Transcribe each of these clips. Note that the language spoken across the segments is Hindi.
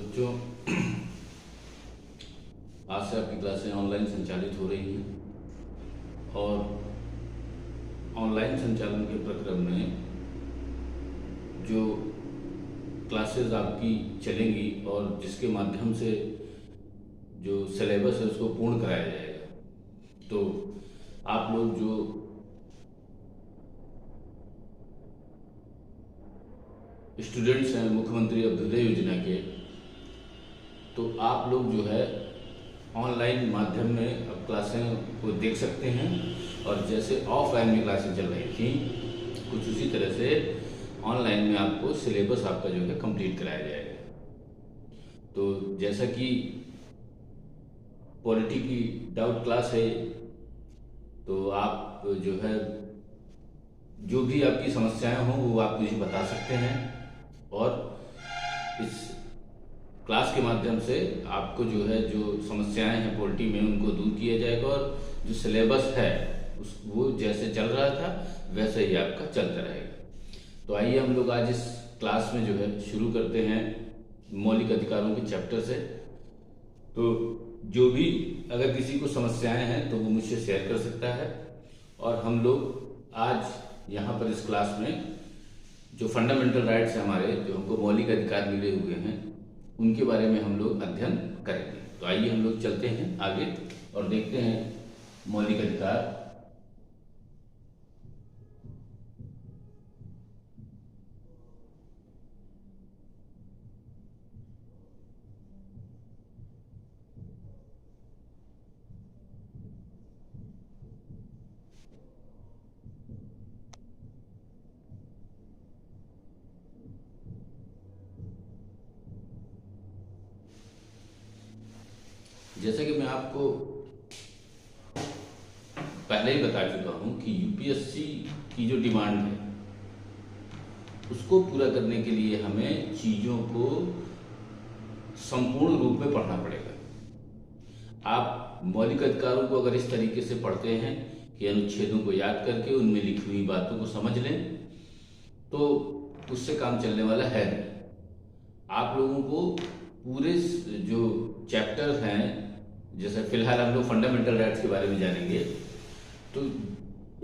बच्चों, आज से आपकी क्लासें ऑनलाइन संचालित हो रही हैं और ऑनलाइन संचालन के प्रक्रम में जो क्लासेस आपकी चलेंगी और जिसके माध्यम से जो सिलेबस है उसको पूर्ण कराया जाएगा। तो आप लोग जो स्टूडेंट्स हैं मुख्यमंत्री अभ्युदय योजना के, तो आप लोग जो है ऑनलाइन माध्यम में अब क्लासें को देख सकते हैं और जैसे ऑफलाइन में क्लासें चल रही थी कुछ उसी तरह से ऑनलाइन में आपको सिलेबस आपका जो है कंप्लीट कराया जाएगा। तो जैसा कि पॉलिटी की डाउट क्लास है, तो आप जो है जो भी आपकी समस्याएं हों वो आप मुझे बता सकते हैं और इस क्लास के माध्यम से आपको जो है जो समस्याएं हैं पॉलिटी में उनको दूर किया जाएगा और जो सिलेबस है वो जैसे चल रहा था वैसे ही आपका चलता रहेगा। तो आइए हम लोग आज इस क्लास में जो है शुरू करते हैं मौलिक अधिकारों के चैप्टर से। तो जो भी अगर किसी को समस्याएं हैं तो वो मुझसे शेयर कर सकता है और हम लोग आज यहाँ पर इस क्लास में जो फंडामेंटल राइट्स हैं हमारे, जो हमको मौलिक अधिकार मिले हुए हैं, उनके बारे में हम लोग अध्ययन करेंगे। तो आइए हम लोग चलते हैं आगे और देखते हैं मौलिक अधिकार। जैसा कि मैं आपको पहले ही बता चुका हूं कि यूपीएससी की जो डिमांड है उसको पूरा करने के लिए हमें चीज़ों को संपूर्ण रूप में पढ़ना पड़ेगा। आप मौलिक अधिकारों को अगर इस तरीके से पढ़ते हैं कि अनुच्छेदों को याद करके उनमें लिखी हुई बातों को समझ लें तो उससे काम चलने वाला है नहीं। आप लोगों को पूरे जो चैप्टर हैं, जैसे फिलहाल हम लोग फंडामेंटल राइट्स के बारे में जानेंगे, तो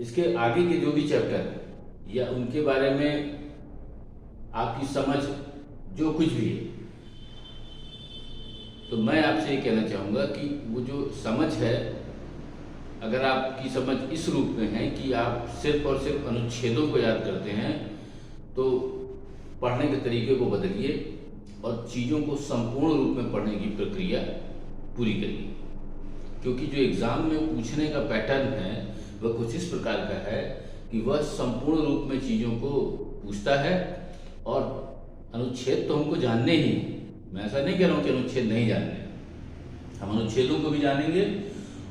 इसके आगे के जो भी चैप्टर हैं या उनके बारे में आपकी समझ जो कुछ भी है, तो मैं आपसे ये कहना चाहूँगा कि वो जो समझ है, अगर आपकी समझ इस रूप में है कि आप सिर्फ और सिर्फ अनुच्छेदों को याद करते हैं, तो पढ़ने के तरीके को बदलिए और चीज़ों को संपूर्ण रूप में पढ़ने की प्रक्रिया पूरी करिए। क्योंकि जो एग्ज़ाम में पूछने का पैटर्न है वह कुछ इस प्रकार का है कि वह संपूर्ण रूप में चीज़ों को पूछता है और अनुच्छेद तो हमको जानने ही हैं। मैं ऐसा नहीं कह रहा हूँ कि अनुच्छेद नहीं जानने, हम अनुच्छेदों को भी जानेंगे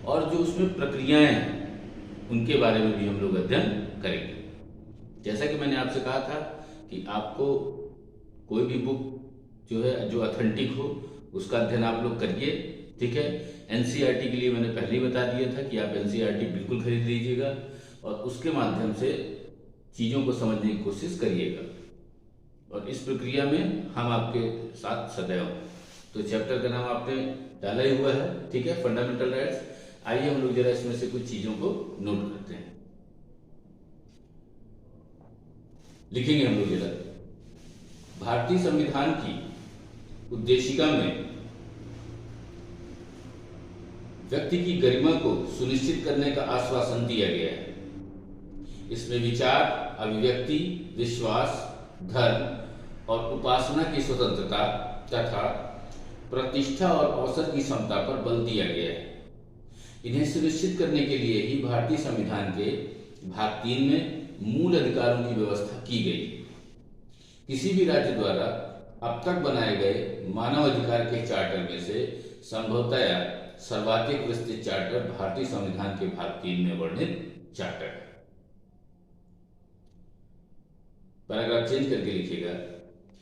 और जो उसमें प्रक्रियाएं हैं उनके बारे में भी हम लोग अध्ययन करेंगे। जैसा कि मैंने आपसे कहा था कि आपको कोई भी बुक जो है जो ऑथेंटिक हो उसका अध्ययन आप लोग करिए, ठीक है। एनसीईआरटी के लिए मैंने पहले ही बता दिया था कि आप एनसीईआरटी बिल्कुल खरीद लीजिएगा और उसके माध्यम से चीज़ों को समझने की कोशिश करिएगा और इस प्रक्रिया में हम आपके साथ सदैव। तो चैप्टर का नाम आपने डाला ही हुआ है, ठीक है, फंडामेंटल राइट्स। आइए हम लोग जरा इसमें से कुछ चीज़ों को नोट करते हैं, लिखेंगे हम लोग जरा। भारतीय संविधान की उद्देशिका में व्यक्ति की गरिमा को सुनिश्चित करने का आश्वासन दिया गया है। इसमें विचार, अभिव्यक्ति, विश्वास, धर्म और उपासना की स्वतंत्रता तथा प्रतिष्ठा और अवसर की समता पर बल दिया गया है। इन्हें सुनिश्चित करने के लिए ही भारतीय संविधान के भाग 3 में मूल अधिकारों की व्यवस्था की गई। किसी भी राज्य द्वारा अब तक बनाए गए मानव अधिकार के चार्टर में से संभवतया सर्वाधिक विस्तृत चार्टर भारतीय संविधान के भाग 3 में वर्णित चार्टर है। पैराग्राफ चेंज करके लिखिएगा।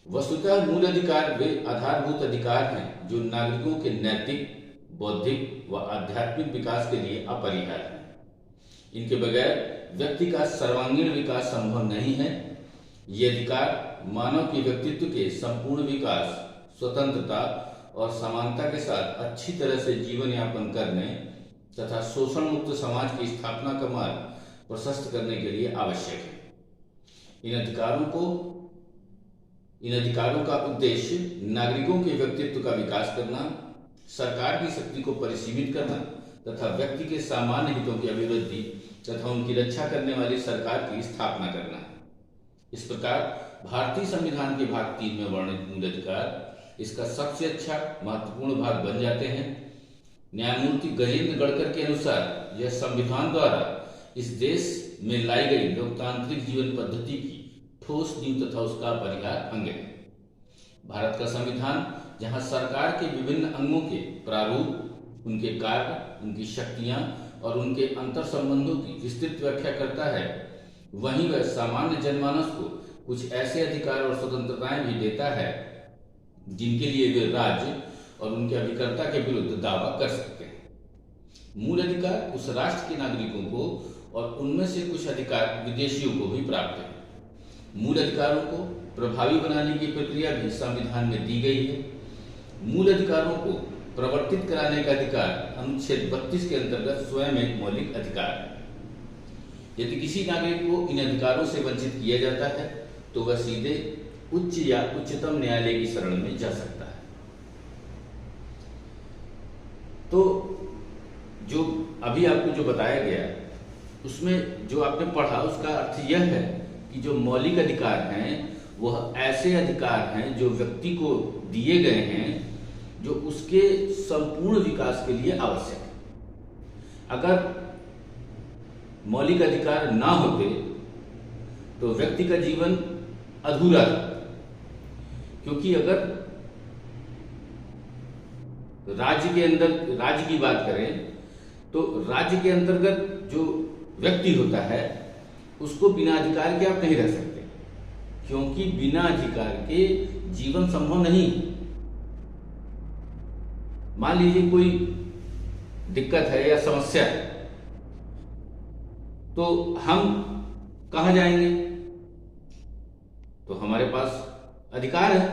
वस्तुतः मूल अधिकार वे आधारभूत अधिकार हैं जो नागरिकों के नैतिक, बौद्धिक व आध्यात्मिक विकास के लिए अपरिहार्य हैं। इनके बगैर व्यक्ति का सर्वांगीण विकास संभव नहीं है। ये अधिकार मानव के व्यक्तित्व के संपूर्ण विकास, स्वतंत्रता और समानता के साथ अच्छी तरह से जीवन यापन करने तथा शोषण मुक्त समाज की स्थापना का मार्ग प्रशस्त करने के लिए आवश्यक है। इन अधिकारों का उद्देश्य नागरिकों के व्यक्तित्व का विकास करना, सरकार की शक्ति को परिसीमित करना तथा व्यक्ति के सामान्य हितों की अभिवृद्धि तथा उनकी रक्षा करने वाली सरकार की स्थापना करना है। इस प्रकार भारतीय संविधान के भाग 3 में वर्णित मूल अधिकार इसका सबसे अच्छा महत्वपूर्ण भाग बन जाते हैं। न्यायमूर्ति गजेंद्र गढ़कर के अनुसार यह संविधान द्वारा इस देश में लाई गई लोकतांत्रिक जीवन पद्धति की ठोस नींव तथा उसका अपरिहार्य अंग है। भारत का संविधान जहां सरकार के विभिन्न अंगों के प्रारूप, उनके कार्य, उनकी शक्तियां और उनके अंतर संबंधों की विस्तृत व्याख्या करता है, वहीं वह सामान्य जनमानस को कुछ ऐसे अधिकार और स्वतंत्रताएं भी देता है जिनके लिए वे राज्य और उनके अभिकर्ता के विरुद्ध दावा कर सकते हैं। मूल अधिकार उस राष्ट्र के नागरिकों को और उनमें से कुछ अधिकार विदेशियों को भी प्राप्त है। मूल अधिकारों को प्रभावी बनाने की प्रक्रिया भी संविधान में दी गई है। मूल अधिकारों को प्रवर्तित कराने का अधिकार अनुच्छेद 32 के अंतर्गत स्वयं एक मौलिक अधिकार है। यदि किसी नागरिक को इन अधिकारों से वंचित किया जाता है तो वह सीधे उच्च या उच्चतम न्यायालय की शरण में जा सकता है। तो जो अभी आपको जो बताया गया उसमें जो आपने पढ़ा उसका अर्थ यह है कि जो मौलिक अधिकार हैं वह ऐसे अधिकार हैं जो व्यक्ति को दिए गए हैं जो उसके संपूर्ण विकास के लिए आवश्यक है। अगर मौलिक अधिकार ना होते तो व्यक्ति का जीवन अधूरा था, क्योंकि अगर राज्य की बात करें तो राज्य के अंतर्गत जो व्यक्ति होता है उसको बिना अधिकार के आप नहीं रह सकते, क्योंकि बिना अधिकार के जीवन संभव नहीं। मान लीजिए कोई दिक्कत है या समस्या है तो हम कहां जाएंगे? तो हमारे पास अधिकार है,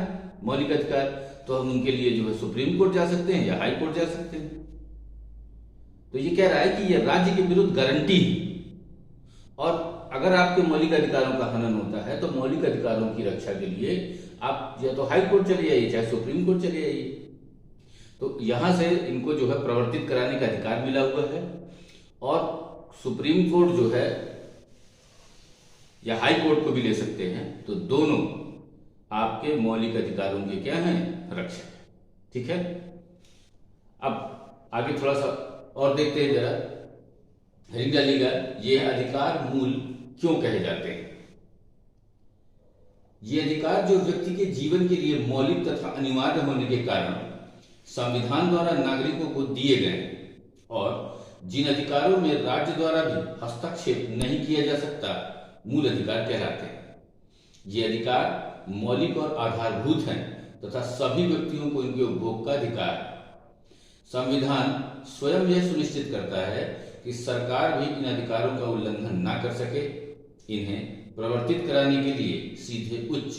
मौलिक अधिकार, तो हम उनके लिए जो है सुप्रीम कोर्ट जा सकते हैं या हाई कोर्ट जा सकते हैं। तो ये कह रहा है कि यह राज्य के विरुद्ध गारंटी है, और अगर आपके मौलिक अधिकारों का हनन होता है तो मौलिक अधिकारों की रक्षा के लिए आप या तो हाई कोर्ट चले जाइए चाहे सुप्रीम कोर्ट चले जाइए। तो यहां से इनको जो है प्रवर्तित कराने का अधिकार मिला हुआ है, और सुप्रीम कोर्ट जो है या हाई कोर्ट को भी ले सकते हैं। तो दोनों आपके मौलिक अधिकारों के क्या हैं? रक्षक। ठीक है, अब आगे थोड़ा सा और देखते हैं जरा। हेडिंग डालिएगा, ये अधिकार मूल क्यों कहे जाते हैं? ये अधिकार जो व्यक्ति के जीवन के लिए मौलिक तथा अनिवार्य होने के कारण संविधान द्वारा नागरिकों को दिए गए और जिन अधिकारों में राज्य द्वारा भी हस्तक्षेप नहीं किया जा सकता, मूल अधिकार कहलाते हैं। ये अधिकार मौलिक और आधारभूत हैं तथा सभी व्यक्तियों को इनके उपभोग का अधिकार। संविधान स्वयं यह सुनिश्चित करता है कि सरकार भी इन अधिकारों का उल्लंघन ना कर सके। इन्हें प्रवर्तित कराने के लिए सीधे उच्च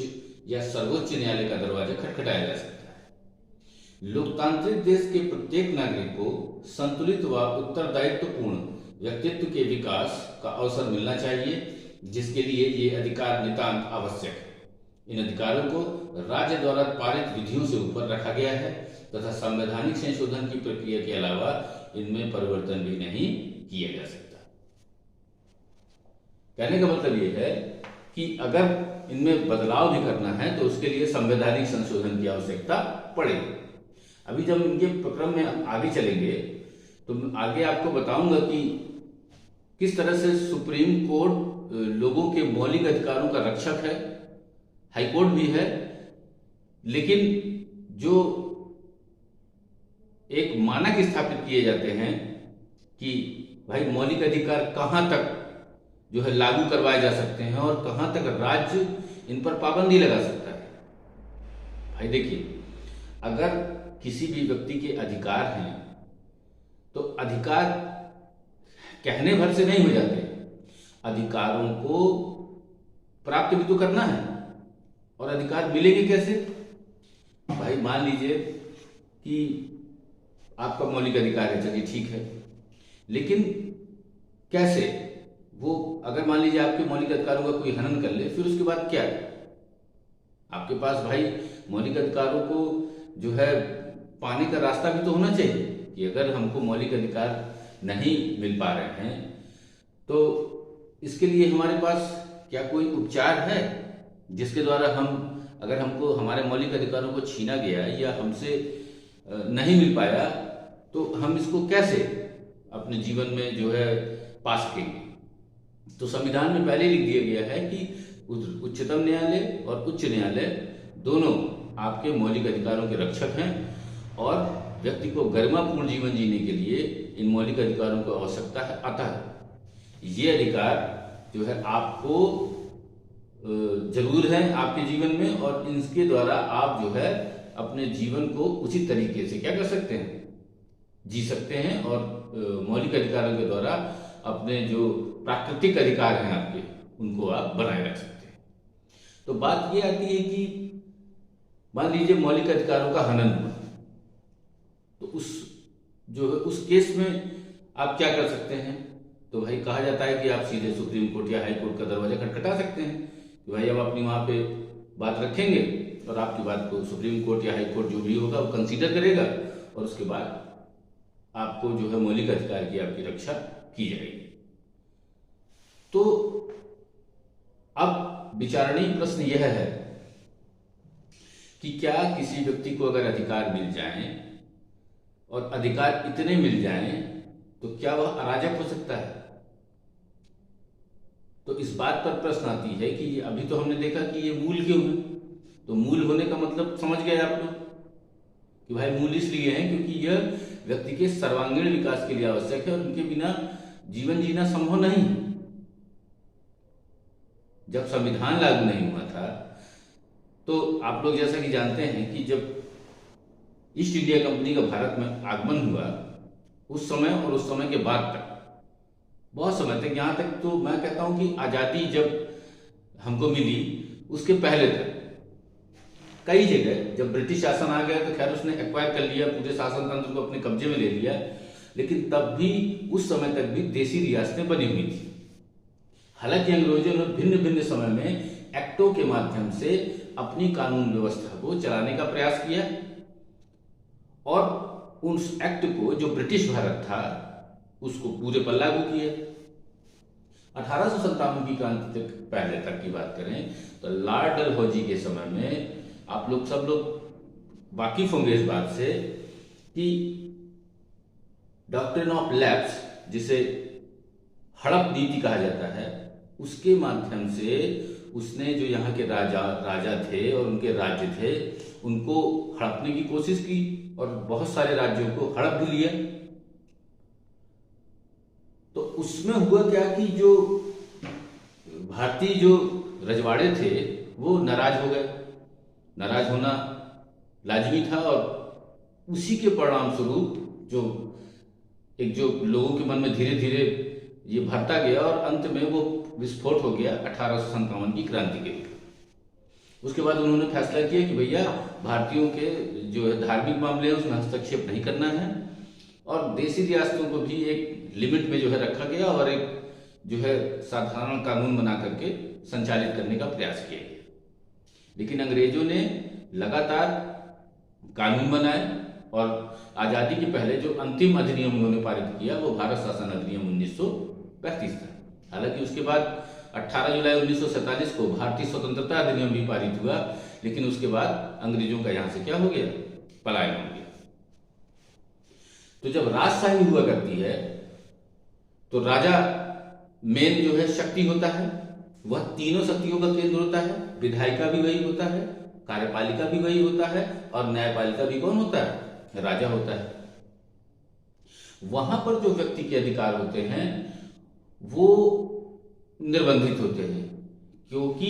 या सर्वोच्च न्यायालय का दरवाजा खटखटाया जा सकता है। लोकतांत्रिक देश के प्रत्येक नागरिक को संतुलित व उत्तरदायित्वपूर्ण व्यक्तित्व के विकास का अवसर मिलना चाहिए, जिसके लिए ये अधिकार नितांत आवश्यक है। इन अधिकारों को राज्य द्वारा पारित विधियों से ऊपर रखा गया है तथा संवैधानिक संशोधन की प्रक्रिया के अलावा इनमें परिवर्तन भी नहीं किया जा सकता। कहने का मतलब यह है कि अगर इनमें बदलाव भी करना है तो उसके लिए संवैधानिक संशोधन की आवश्यकता पड़ेगी। अभी जब इनके प्रक्रम में आगे चलेंगे तो आगे आपको बताऊंगा कि किस तरह से सुप्रीम कोर्ट लोगों के मौलिक अधिकारों का रक्षक है, हाई कोर्ट भी है, लेकिन जो एक मानक स्थापित किए जाते हैं कि भाई मौलिक अधिकार कहां तक जो है लागू करवाए जा सकते हैं और कहां तक राज्य इन पर पाबंदी लगा सकता है। भाई देखिए, अगर किसी भी व्यक्ति के अधिकार हैं तो अधिकार कहने भर से नहीं हो जाते, अधिकारों को प्राप्त भी तो करना है। और अधिकार मिलेंगे कैसे? भाई मान लीजिए कि आपका मौलिक अधिकार है, चलिए ठीक है, लेकिन कैसे वो, अगर मान लीजिए आपके मौलिक अधिकारों का कोई हनन कर ले, फिर उसके बाद क्या है? आपके पास भाई मौलिक अधिकारों को जो है पाने का रास्ता भी तो होना चाहिए कि अगर हमको मौलिक अधिकार नहीं मिल पा रहे हैं तो इसके लिए हमारे पास क्या कोई उपचार है जिसके द्वारा हम, अगर हमको हमारे मौलिक अधिकारों को छीना गया या हमसे नहीं मिल पाया तो हम इसको कैसे अपने जीवन में जो है पा सकेंगे? तो संविधान में पहले लिख दिया गया है कि उच्चतम न्यायालय और उच्च न्यायालय दोनों आपके मौलिक अधिकारों के रक्षक हैं और व्यक्ति को गरिमापूर्ण जीवन जीने के लिए इन मौलिक अधिकारों की आवश्यकता है। अतः ये अधिकार जो है आपको जरूर है आपके जीवन में, और इनके द्वारा आप जो है अपने जीवन को उचित तरीके से क्या कर सकते हैं, जी सकते हैं, और मौलिक अधिकारों के द्वारा अपने जो प्राकृतिक अधिकार हैं आपके, उनको आप बनाए रख सकते हैं। तो बात ये आती है कि मान लीजिए मौलिक अधिकारों का हनन हुआ, तो उस केस में आप क्या कर सकते हैं? तो भाई कहा जाता है कि आप सीधे सुप्रीम कोर्ट या हाई कोर्ट का दरवाजा खटखटा सकते हैं कि भाई अब अपनी वहां पे बात रखेंगे और आपकी बात को सुप्रीम कोर्ट या हाई कोर्ट जो भी होगा वो कंसीडर करेगा, और उसके बाद आपको जो है मौलिक अधिकार की आपकी रक्षा की जाएगी। तो अब विचारणीय प्रश्न यह है कि क्या किसी व्यक्ति को अगर अधिकार मिल जाए और अधिकार इतने मिल जाएं तो क्या वह अराजक हो सकता है? तो इस बात पर प्रश्न आती है कि अभी तो हमने देखा कि ये मूल क्यों है, तो मूल होने का मतलब समझ गए आप लोग कि भाई मूल इसलिए है क्योंकि यह व्यक्ति के सर्वांगीण विकास के लिए आवश्यक है और उनके बिना जीवन जीना संभव नहीं है। जब संविधान लागू नहीं हुआ था तो आप लोग जैसा कि जानते हैं कि जब ईस्ट इंडिया कंपनी का भारत में आगमन हुआ, उस समय और उस समय के बाद तक बहुत समय तक, यहाँ तक तो मैं कहता हूँ कि आज़ादी जब हमको मिली उसके पहले तक कई जगह जब ब्रिटिश शासन आ गया तो खैर उसने एक्वायर कर लिया, पूरे शासन तंत्र को अपने कब्जे में ले लिया, लेकिन तब भी उस समय तक भी देसी रियासतें बनी हुई थी। हालांकि अंग्रेजों ने भिन्न भिन्न समय में एक्टों के माध्यम से अपनी कानून व्यवस्था को चलाने का प्रयास किया और उस एक्ट को जो ब्रिटिश भारत था उसको पूरे पर लागू किया। 1857 की क्रांति तक पहले तक की बात करें तो लॉर्ड डलहौजी के समय में आप लोग सब लोग वाकिफ होंगे इस बात से कि डॉक्ट्रिन ऑफ लैप्स, जिसे हड़प नीति कहा जाता है, उसके माध्यम से उसने जो यहाँ के राजा थे और उनके राज्य थे उनको हड़पने की कोशिश की और बहुत सारे राज्यों को हड़प भी लिया। तो उसमें हुआ क्या कि जो भारतीय जो रजवाड़े थे वो नाराज हो गए। नाराज होना लाजमी था और उसी के परिणाम स्वरूप जो लोगों के मन में धीरे धीरे ये भरता गया और अंत में वो विस्फोट हो गया 1857 की क्रांति के लिए। उसके बाद उन्होंने फैसला किया कि भैया भारतीयों के जो है धार्मिक मामले हैं उसमें हस्तक्षेप नहीं करना है और देसी रियासतों को भी एक लिमिट में जो है रखा गया और एक जो है साधारण कानून बना करके संचालित करने का प्रयास किया गया। लेकिन अंग्रेजों ने लगातार कानून बनाए और आज़ादी के पहले जो अंतिम अधिनियम उन्होंने पारित किया वो भारत शासन अधिनियम 1935 था। हालांकि उसके बाद 18 जुलाई 1947 को भारतीय स्वतंत्रता अधिनियम भी पारित हुआ, लेकिन उसके बाद अंग्रेजों का यहाँ से क्या हो गया, पलायन हो गया। तो जब राजशाही हुआ करती है तो राजा मेन जो है शक्ति होता है, वह तीनों शक्तियों का केंद्र होता है। विधायिका भी वही होता है, कार्यपालिका भी वही होता है और न्यायपालिका भी कौन होता है, राजा होता है। वहां पर जो व्यक्ति के अधिकार होते हैं वो निर्बंधित होते हैं क्योंकि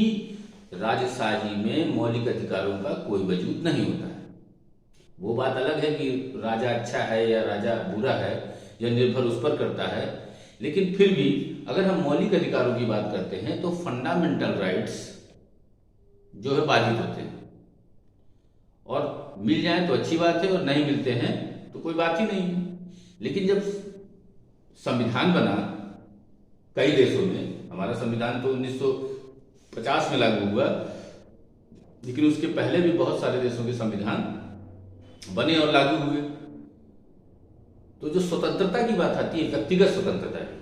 राजशाही में मौलिक अधिकारों का कोई वजूद नहीं होता है। वो बात अलग है कि राजा अच्छा है या राजा बुरा है, यह निर्भर उस पर करता है, लेकिन फिर भी अगर हम मौलिक अधिकारों की बात करते हैं तो फंडामेंटल राइट्स जो है बाधित होते हैं और मिल जाए तो अच्छी बात है, और नहीं मिलते हैं तो कोई बात ही नहीं है। लेकिन जब संविधान बना कई देशों में, हमारा संविधान तो 1950 में लागू हुआ, लेकिन उसके पहले भी बहुत सारे देशों के संविधान बने और लागू हुए। तो जो स्वतंत्रता की बात आती है, व्यक्तिगत स्वतंत्रता की,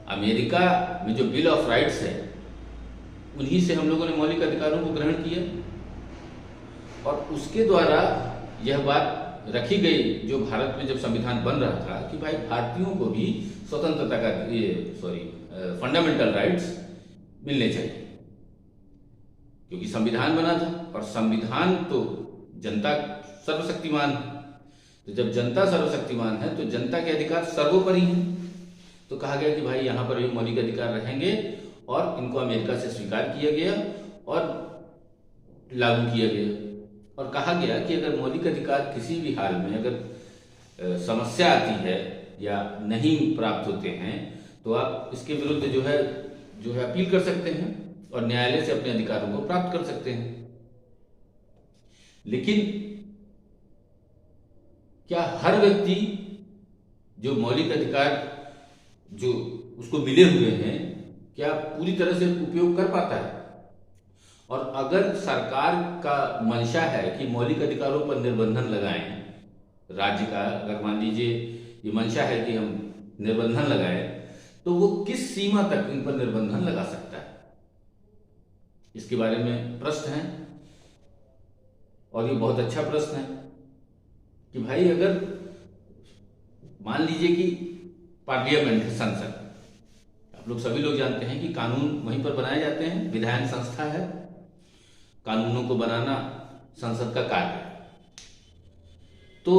अमेरिका में जो बिल ऑफ राइट्स है, उन्हीं से हम लोगों ने मौलिक अधिकारों को ग्रहण किया, और उसके द्वारा यह बात रखी गई, जो भारत में जब संविधान बन रहा था, कि भाई भारतीयों को भी स्वतंत्रता का फंडामेंटल राइट्स मिलने चाहिए, क्योंकि संविधान बना था, और संविधान तो जनता सर्वशक्तिमान है। तो जब जनता सर्वशक्तिमान है तो जनता के अधिकार सर्वोपरि हैं। तो कहा गया कि भाई यहाँ पर भी मौलिक अधिकार रहेंगे, और इनको अमेरिका से स्वीकार किया गया और लागू किया गया। और कहा गया कि अगर मौलिक अधिकार किसी भी हाल में अगर समस्या आती है या नहीं प्राप्त होते हैं, तो आप इसके विरुद्ध जो है अपील कर सकते हैं और न्यायालय से अपने अधिकारों को प्राप्त कर सकते हैं। लेकिन क्या हर व्यक्ति जो मौलिक अधिकार जो उसको मिले हुए हैं, क्या पूरी तरह से उपयोग कर पाता है? और अगर सरकार का मंशा है कि मौलिक अधिकारों पर निर्बंधन लगाएं, राज्य का अगर मान लीजिए ये मंशा है कि हम निर्बंधन लगाएं, तो वो किस सीमा तक इन पर निर्बंधन लगा सकता है? इसके बारे में प्रश्न है, और ये बहुत अच्छा प्रश्न है कि भाई अगर मान लीजिए कि पार्लियामेंट है, संसद, आप लोग सभी लोग जानते हैं कि कानून वहीं पर बनाए जाते हैं, विधायन संस्था है, कानूनों को बनाना संसद का कार्य है। तो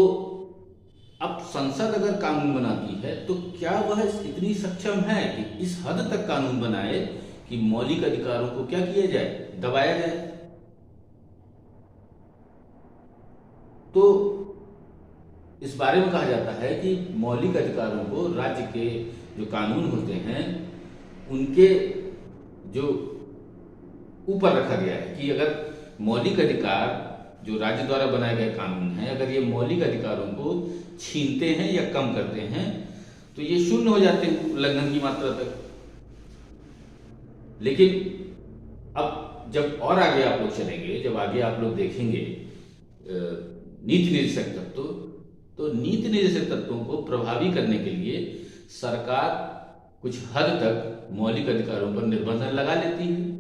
अब संसद अगर कानून बनाती है तो क्या वह इतनी सक्षम है कि इस हद तक कानून बनाए कि मौलिक अधिकारों को क्या किया जाए, दबाया जाए? तो इस बारे में कहा जाता है कि मौलिक अधिकारों को राज्य के जो कानून होते हैं उनके जो ऊपर रखा गया है, कि अगर मौलिक अधिकार जो राज्य द्वारा बनाए गए कानून हैं, अगर ये मौलिक अधिकारों को छीनते हैं या कम करते हैं तो ये शून्य हो जाते हैं उल्लंघन की मात्रा तक। लेकिन अब जब और आगे आप लोग चलेंगे, जब आगे आप लोग देखेंगे नीति निर्देशक तत्व, तो नीति निर्देशक तत्वों को प्रभावी करने के लिए सरकार कुछ हद तक मौलिक अधिकारों पर निर्बंधन लगा लेती है।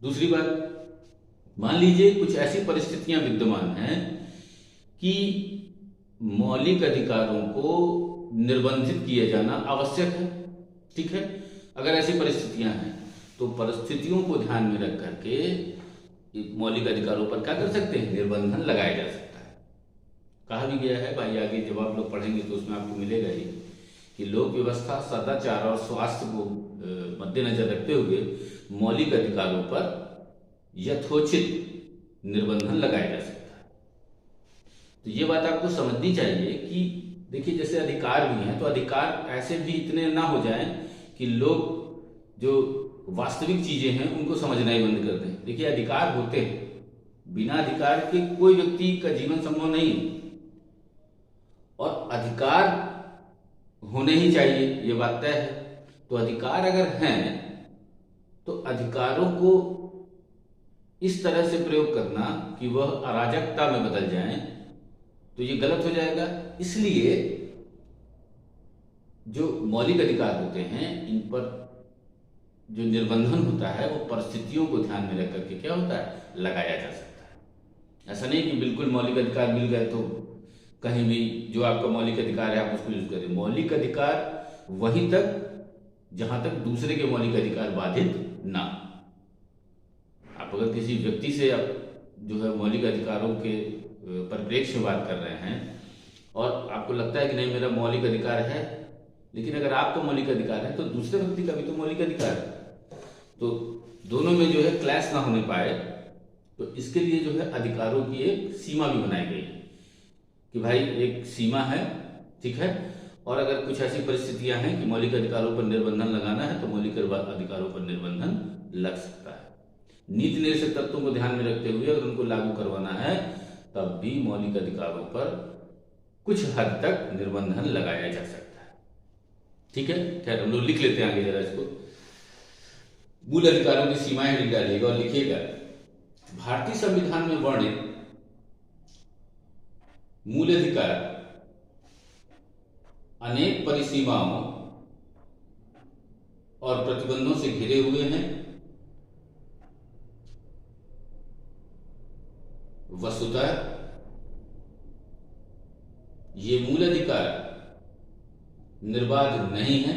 दूसरी बात, मान लीजिए कुछ ऐसी परिस्थितियां विद्यमान हैं कि मौलिक अधिकारों को निर्बंधित किया जाना आवश्यक है, ठीक है? अगर ऐसी परिस्थितियां हैं तो परिस्थितियों को ध्यान में रख करके मौलिक अधिकारों पर क्या कर सकते हैं, निर्बंधन लगाया जा सकता है। कहा भी गया है, भाई आगे जब आप लोग पढ़ेंगे तो उसमें आपको मिलेगा ही, कि लोक व्यवस्था, सदाचार और स्वास्थ्य को मद्देनजर रखते हुए मौलिक अधिकारों पर यथोचित निर्बंधन लगाया जा सकता है। तो ये बात आपको समझनी चाहिए कि देखिए, जैसे अधिकार भी हैं तो अधिकार ऐसे भी इतने ना हो जाएं कि लोग जो वास्तविक चीजें हैं उनको समझना ही बंद कर दें। देखिए, अधिकार होते हैं, बिना अधिकार के कोई व्यक्ति का जीवन संभव नहीं है, और अधिकार होने ही चाहिए, ये बात तय है। तो अधिकार अगर हैं तो अधिकारों को इस तरह से प्रयोग करना कि वह अराजकता में बदल जाएं, तो ये गलत हो जाएगा। इसलिए जो मौलिक अधिकार होते हैं, इन पर जो निर्बंधन होता है वो परिस्थितियों को ध्यान में रख करके क्या होता है, लगाया जा सकता है। ऐसा नहीं कि बिल्कुल मौलिक अधिकार मिल गए तो कहीं भी जो आपका मौलिक अधिकार है आप उसको यूज करें। मौलिक अधिकार वहीं तक जहां तक दूसरे के मौलिक अधिकार बाधित ना। आप अगर किसी व्यक्ति से आप जो है मौलिक अधिकारों के परिप्रेक्ष्य में बात कर रहे हैं और आपको लगता है कि नहीं मेरा मौलिक अधिकार है, लेकिन अगर आपका मौलिक अधिकार है तो दूसरे व्यक्ति का भी तो मौलिक अधिकार है, तो दोनों में जो है क्लैश ना होने पाए, तो इसके लिए जो है अधिकारों की एक सीमा भी बनाई गई है कि भाई एक सीमा है, ठीक है, और अगर कुछ ऐसी परिस्थितियां हैं कि मौलिक अधिकारों पर निर्बंधन लगाना है तो मौलिक अधिकारों पर निर्बंधन लग सकता है। नीति निर्देशक तत्वों को ध्यान में रखते हुए अगर उनको लागू करवाना है तब भी मौलिक अधिकारों पर कुछ हद तक निर्बंधन लगाया जा सकता है। ठीक है, खैर हम लोग लिख लेते हैं आगे जरा इसको। मूल अधिकारों की सीमाएं डालिएगा और लिखिएगा, भारतीय संविधान में वर्णित मूल अधिकार अनेक परिसीमाओं और प्रतिबंधों से घिरे हुए हैं। वस्तुतः ये मूल अधिकार निर्बाध नहीं है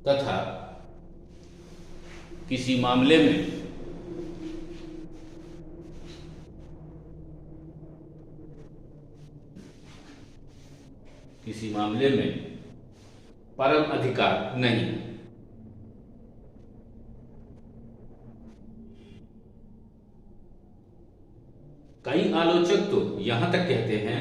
तथा किसी मामले में परम अधिकार नहीं। कई आलोचक तो यहां तक कहते हैं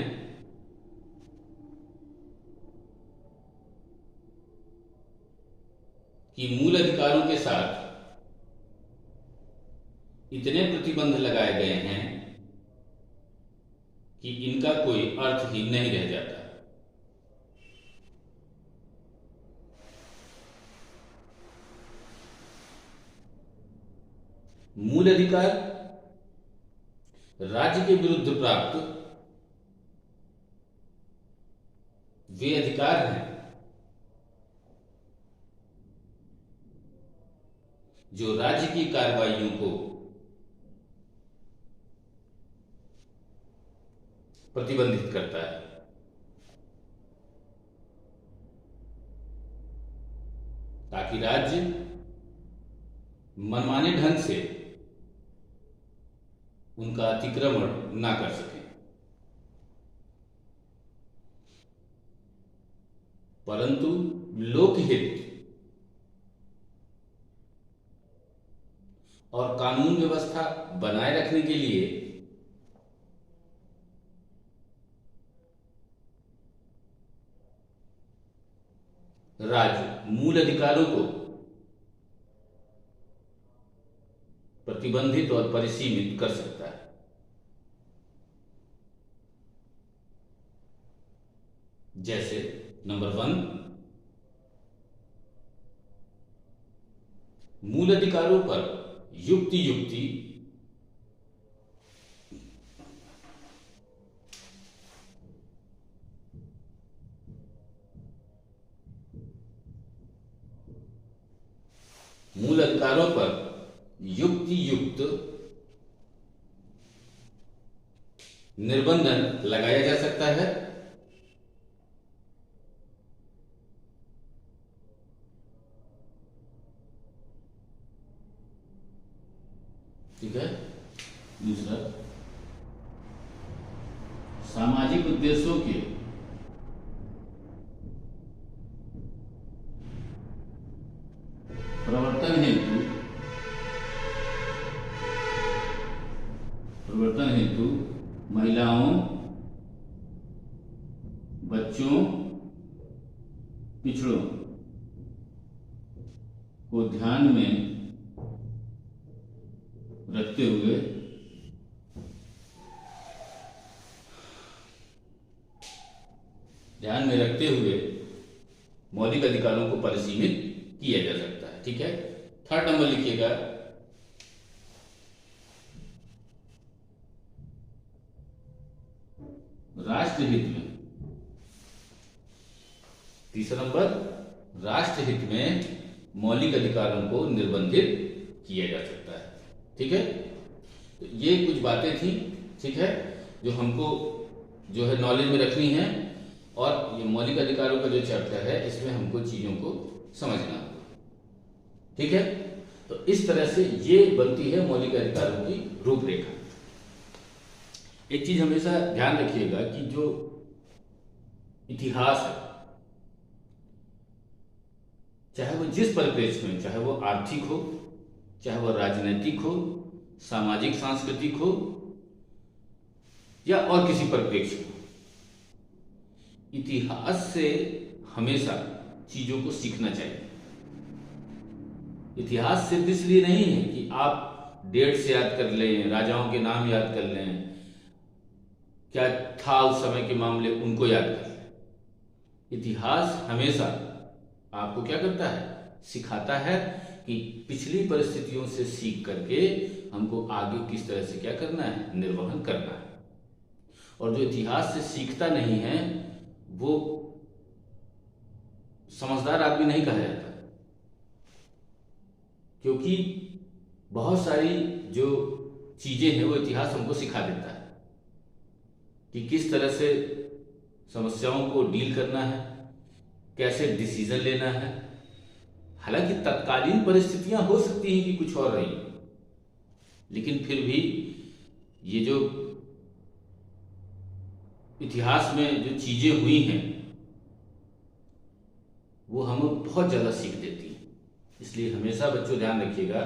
कि मूल अधिकारों के साथ इतने प्रतिबंध लगाए गए हैं कि इनका कोई अर्थ ही नहीं रह जाता। मूल अधिकार राज्य के विरुद्ध प्राप्त वे अधिकार हैं जो राज्य की कार्रवाइयों को प्रतिबंधित करता है, ताकि राज्य मनमाने ढंग से उनका अतिक्रमण ना कर सके। परंतु लोकहित और कानून व्यवस्था बनाए रखने के लिए राज्य मूल अधिकारों को प्रतिबंधित और परिसीमित कर सकता है। जैसे नंबर 1, मूल अधिकारों पर युक्ति मूल अधिकारों पर युक्ति युक्त निर्बंधन लगाया जा सकता है। ठीक है। दूसरा, सामाजिक उद्देश्यों के प्रवर्तन हेतु महिलाओं, बच्चों, पिछड़ों को ध्यान में रखते हुए मौलिक अधिकारों को परिसीमित किया जा सकता है। ठीक है। 3rd नंबर लिखिएगा, राष्ट्रहित में। तीसरा नंबर, राष्ट्रहित में मौलिक अधिकारों को निर्बंधित किया जा सकता है। ठीक है। तो ये कुछ बातें थी, ठीक है, जो हमको जो है नॉलेज में रखनी है, और ये मौलिक अधिकारों का जो चैप्टर है इसमें हमको चीजों को समझना होगा। ठीक है। तो इस तरह से ये बनती है मौलिक अधिकारों की रूपरेखा। एक चीज हमेशा ध्यान रखिएगा कि जो इतिहास है, चाहे वो जिस परिप्रेक्ष्य में, चाहे वो आर्थिक हो, चाहे वो राजनीतिक हो, सामाजिक सांस्कृतिक हो, या और किसी परिप्रेक्ष्य हो, इतिहास से हमेशा चीजों को सीखना चाहिए। इतिहास सिर्फ इसलिए नहीं है कि आप डेट से याद कर लें, राजाओं के नाम याद कर लें, क्या था उस समय के मामले उनको याद कर लें। इतिहास हमेशा आपको क्या करता है, सिखाता है कि पिछली परिस्थितियों से सीख करके हमको आगे किस तरह से क्या करना है, निर्वहन करना है। और जो इतिहास से सीखता नहीं है वो समझदार आदमी नहीं कहा जाता, क्योंकि बहुत सारी जो चीजें हैं वो इतिहास हमको सिखा देता है कि किस तरह से समस्याओं को डील करना है, कैसे डिसीजन लेना है। हालांकि तत्कालीन परिस्थितियां हो सकती हैं कि कुछ और रही, लेकिन फिर भी ये जो इतिहास में जो चीजें हुई हैं वो हमें बहुत ज़्यादा सीख देती हैं। इसलिए हमेशा बच्चों ध्यान रखिएगा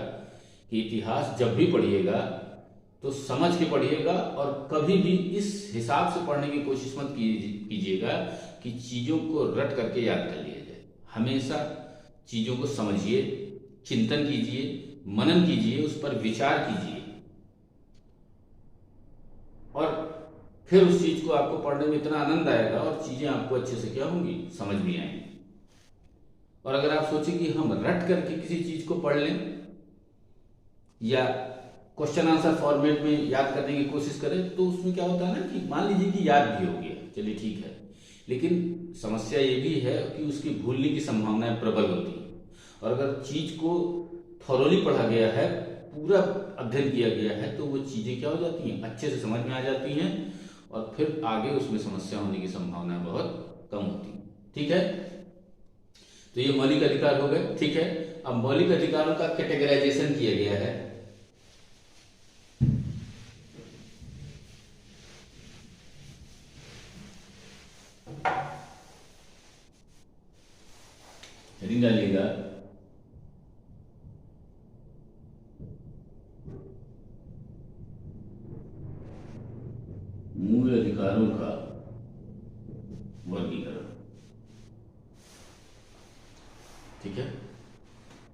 कि इतिहास जब भी पढ़िएगा तो समझ के पढ़िएगा, और कभी भी इस हिसाब से पढ़ने की कोशिश मत कीजिएगा कि चीज़ों को रट करके याद कर लिया जाए। हमेशा चीज़ों को समझिए, चिंतन कीजिए, मनन कीजिए, उस पर विचार कीजिए, और फिर उस चीज़ को आपको पढ़ने में इतना आनंद आएगा और चीज़ें आपको अच्छे से क्या होंगी, समझ भी आएंगी। और अगर आप सोचें कि हम रट करके किसी चीज़ को पढ़ लें या क्वेश्चन आंसर फॉर्मेट में याद करने की कोशिश करें, तो उसमें क्या होता है ना कि मान लीजिए कि याद भी हो गया, चलिए ठीक है, लेकिन समस्या ये भी है कि उसकी भूलने की संभावनाएं प्रबल होती है। और अगर चीज़ को थॉरोली पढ़ा गया है, पूरा अध्ययन किया गया है, तो वो चीज़ें क्या हो जाती हैं, अच्छे से समझ में आ जाती हैं, और फिर आगे उसमें समस्या होने की संभावना बहुत कम होती है। ठीक है, तो ये मौलिक अधिकार हो गए। ठीक है, अब मौलिक अधिकारों का कैटेगराइजेशन किया गया है। हेडिंग डालिएगा, मूल अधिकारों का वर्गीकरण। ठीक है,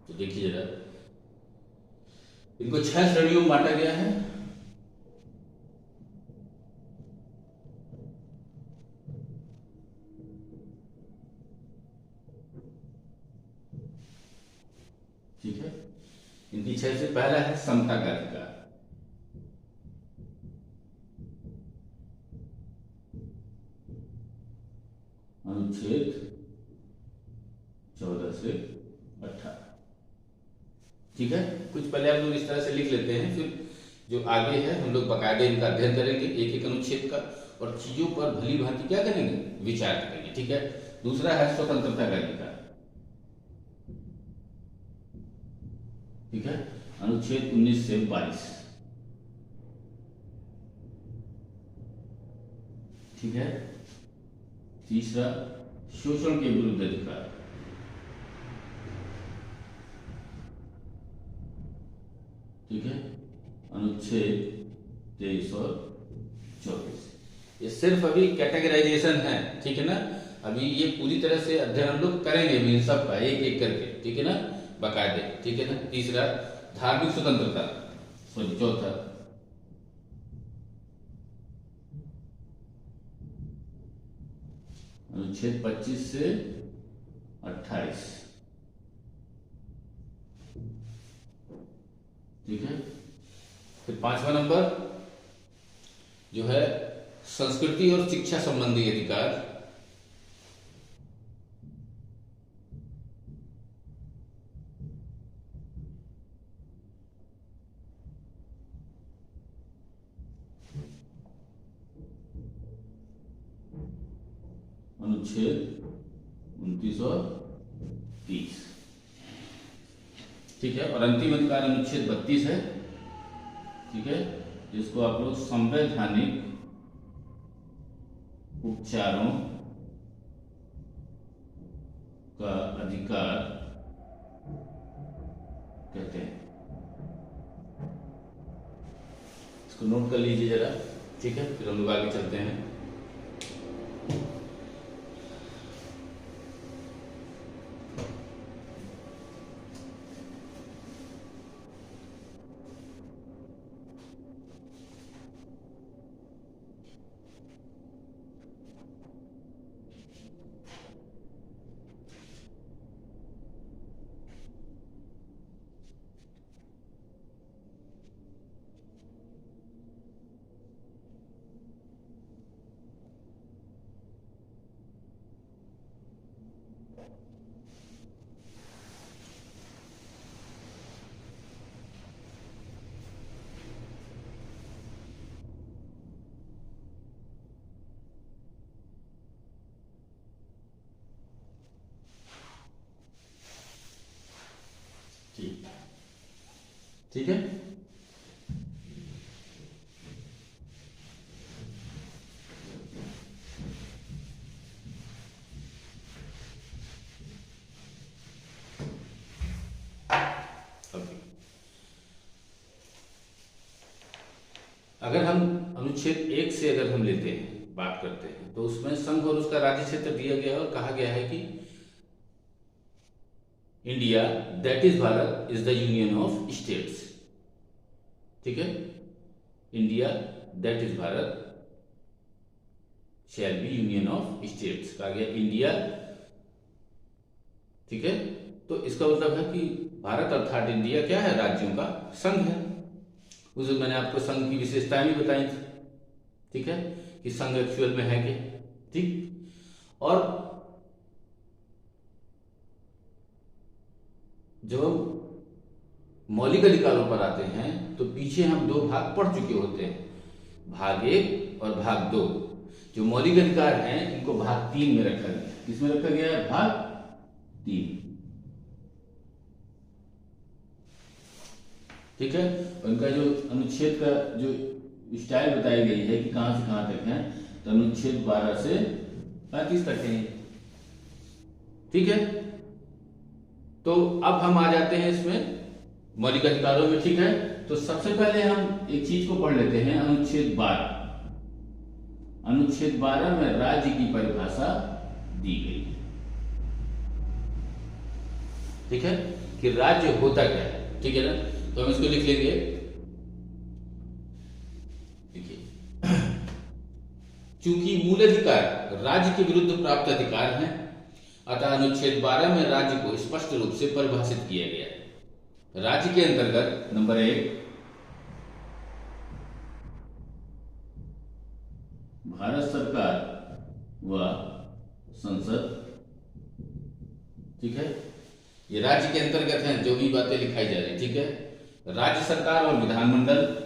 तो देखिए जरा, इनको 6 श्रेणियों में बांटा गया है। ठीक है, इनकी 6 से पहला है समता का अधिकार। अनुच्छेद 14 से 18। ठीक है, कुछ पहले आप लोग इस तरह से लिख लेते हैं, फिर जो आगे है हम लोग बकायदे इनका अध्ययन करेंगे, एक एक अनुच्छेद का, और चीजों पर भली भांति क्या करेंगे, विचार करेंगे। ठीक है, दूसरा है स्वतंत्रता का अधिकार। ठीक है, अनुच्छेद 19 से 22। ठीक है, तीसरा शोषण के विरुद्ध अधिकार। ठीक है, अनुच्छेद 23 और 24। ये सिर्फ अभी कैटेगराइजेशन है, ठीक है ना, अभी ये पूरी तरह से अध्ययन हम लोग करेंगे भी इन सब का एक एक करके, ठीक है ना, बकायदे। ठीक है ना, तीसरा धार्मिक स्वतंत्रता, सॉरी चौथा अनुच्छेद 25 से 28। ठीक है, फिर 5वां नंबर जो है संस्कृति और शिक्षा संबंधी अधिकार। अनुच्छेद 29 और 30। ठीक है, और अंतिम अधिकार अनुच्छेद 32 है। ठीक है, जिसको आप लोग संवैधानिक उपचारों का अधिकार कहते हैं। इसको नोट कर लीजिए जरा। ठीक है, फिर हम लोग आगे चलते हैं। ठीक है। ओके, अगर हम अनुच्छेद 1 से अगर हम लेते हैं, बात करते हैं, तो उसमें संघ और उसका राज्य क्षेत्र दिया गया है और कहा गया है कि India that is Bharat is the union of states. ठीक है, India that is Bharat shall be union of states, कहा गया इंडिया। ठीक है, तो इसका मतलब है कि भारत अर्थात इंडिया क्या है, राज्यों का संघ है। उस दिन मैंने आपको संघ की विशेषताएं भी बताई थी। ठीक है, कि संघ एक्चुअल में है क्या। ठीक, और जब हम मौलिक अधिकारों पर आते हैं तो पीछे हम दो भाग पढ़ चुके होते हैं, भाग 1 और भाग 2। जो मौलिक अधिकार हैं इनको भाग 3 में रखा गया। किसमें रखा गया है, भाग 3। ठीक है, उनका जो अनुच्छेद का जो स्टाइल बताई गई है कि कहां से कहां तक है, तो अनुच्छेद 12 से 35 तक है। ठीक है, तो अब हम आ जाते हैं इसमें मौलिक अधिकारों में। ठीक है, तो सबसे पहले हम एक चीज को पढ़ लेते हैं, अनुच्छेद 12। अनुच्छेद 12 में राज्य की परिभाषा दी गई है। ठीक है, कि राज्य होता क्या है। ठीक है ना, तो हम इसको लिख लेंगे। देखिए, चूंकि मूल अधिकार राज्य के विरुद्ध प्राप्त अधिकार हैं, अतः अनुच्छेद 12 में राज्य को स्पष्ट रूप से परिभाषित किया गया है। राज्य के अंतर्गत नंबर 1 भारत सरकार व संसद। ठीक है, ये राज्य के अंतर्गत हैं जो भी बातें लिखाई जा रही। ठीक है, राज्य सरकार और विधानमंडल।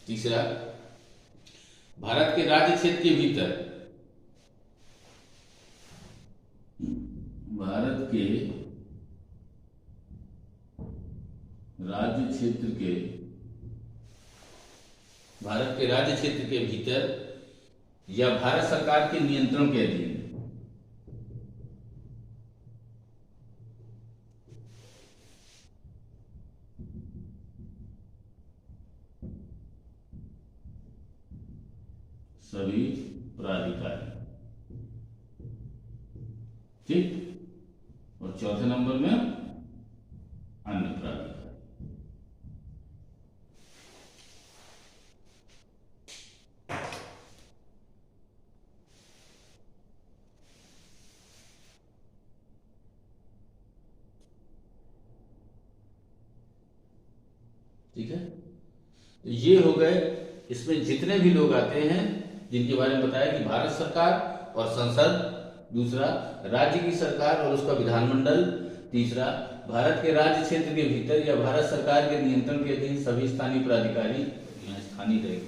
तीसरा, भारत के राज्य क्षेत्र के भीतर, भारत के राज्य क्षेत्र के, भारत के राज्य क्षेत्र के भीतर या भारत सरकार के नियंत्रण के अधीन सभी प्राधिकारी। ठीक, और चौथे नंबर में अन्य प्राधिकारी। ठीक है, तो ये हो गए। इसमें जितने भी लोग आते हैं जिनके बारे में बताया कि भारत सरकार और संसद, दूसरा राज्य की सरकार और उसका विधानमंडल, तीसरा भारत के राज्य क्षेत्र के भीतर या भारत सरकार के नियंत्रण के अधीन सभी स्थानीय प्राधिकारी, यहाँ स्थानीय रहेगी,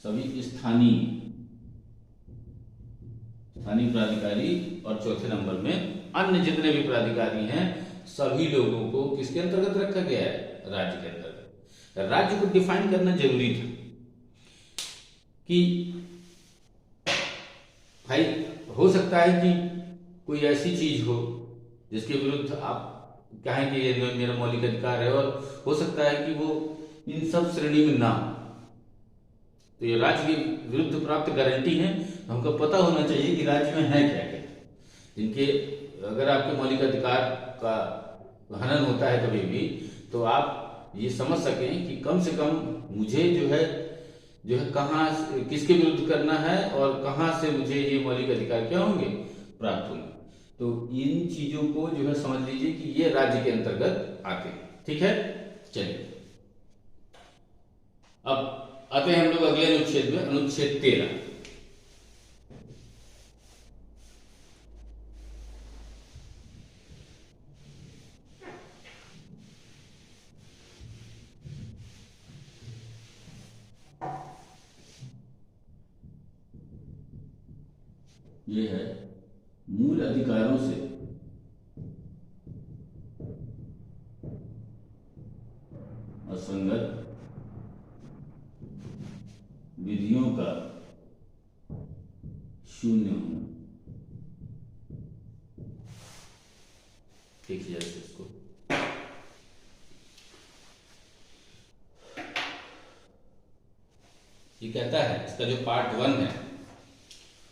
सभी स्थानीय प्राधिकारी, और चौथे नंबर में अन्य जितने भी प्राधिकारी हैं सभी लोगों को किसके अंतर्गत रखा गया है, राज्य के अंतर्गत। राज्य को डिफाइन करना जरूरी था कि भाई हो सकता है कि कोई ऐसी चीज हो जिसके विरुद्ध आप कहें कि ये मेरा मौलिक अधिकार है, और हो सकता है कि वो इन सब श्रेणी में ना हो, तो ये राज्य के विरुद्ध प्राप्त गारंटी है। हमको पता होना चाहिए कि राज्य में है क्या क्या, जिनके अगर आपके मौलिक अधिकार का हनन होता है कभी भी, तो आप ये समझ सकें कि कम से कम मुझे जो है कहाँ किसके विरुद्ध करना है और कहाँ से मुझे ये मौलिक अधिकार क्या होंगे, प्राप्त होंगे। तो इन चीजों को जो है समझ लीजिए कि ये राज्य के अंतर्गत आते हैं। ठीक है, चलिए अब आते हैं हम लोग अगले अनुच्छेद में, अनुच्छेद 13। ये है मूल अधिकारों से असंगत विधियों का शून्य होना। देखिए इसको ये कहता है, इसका जो पार्ट 1 है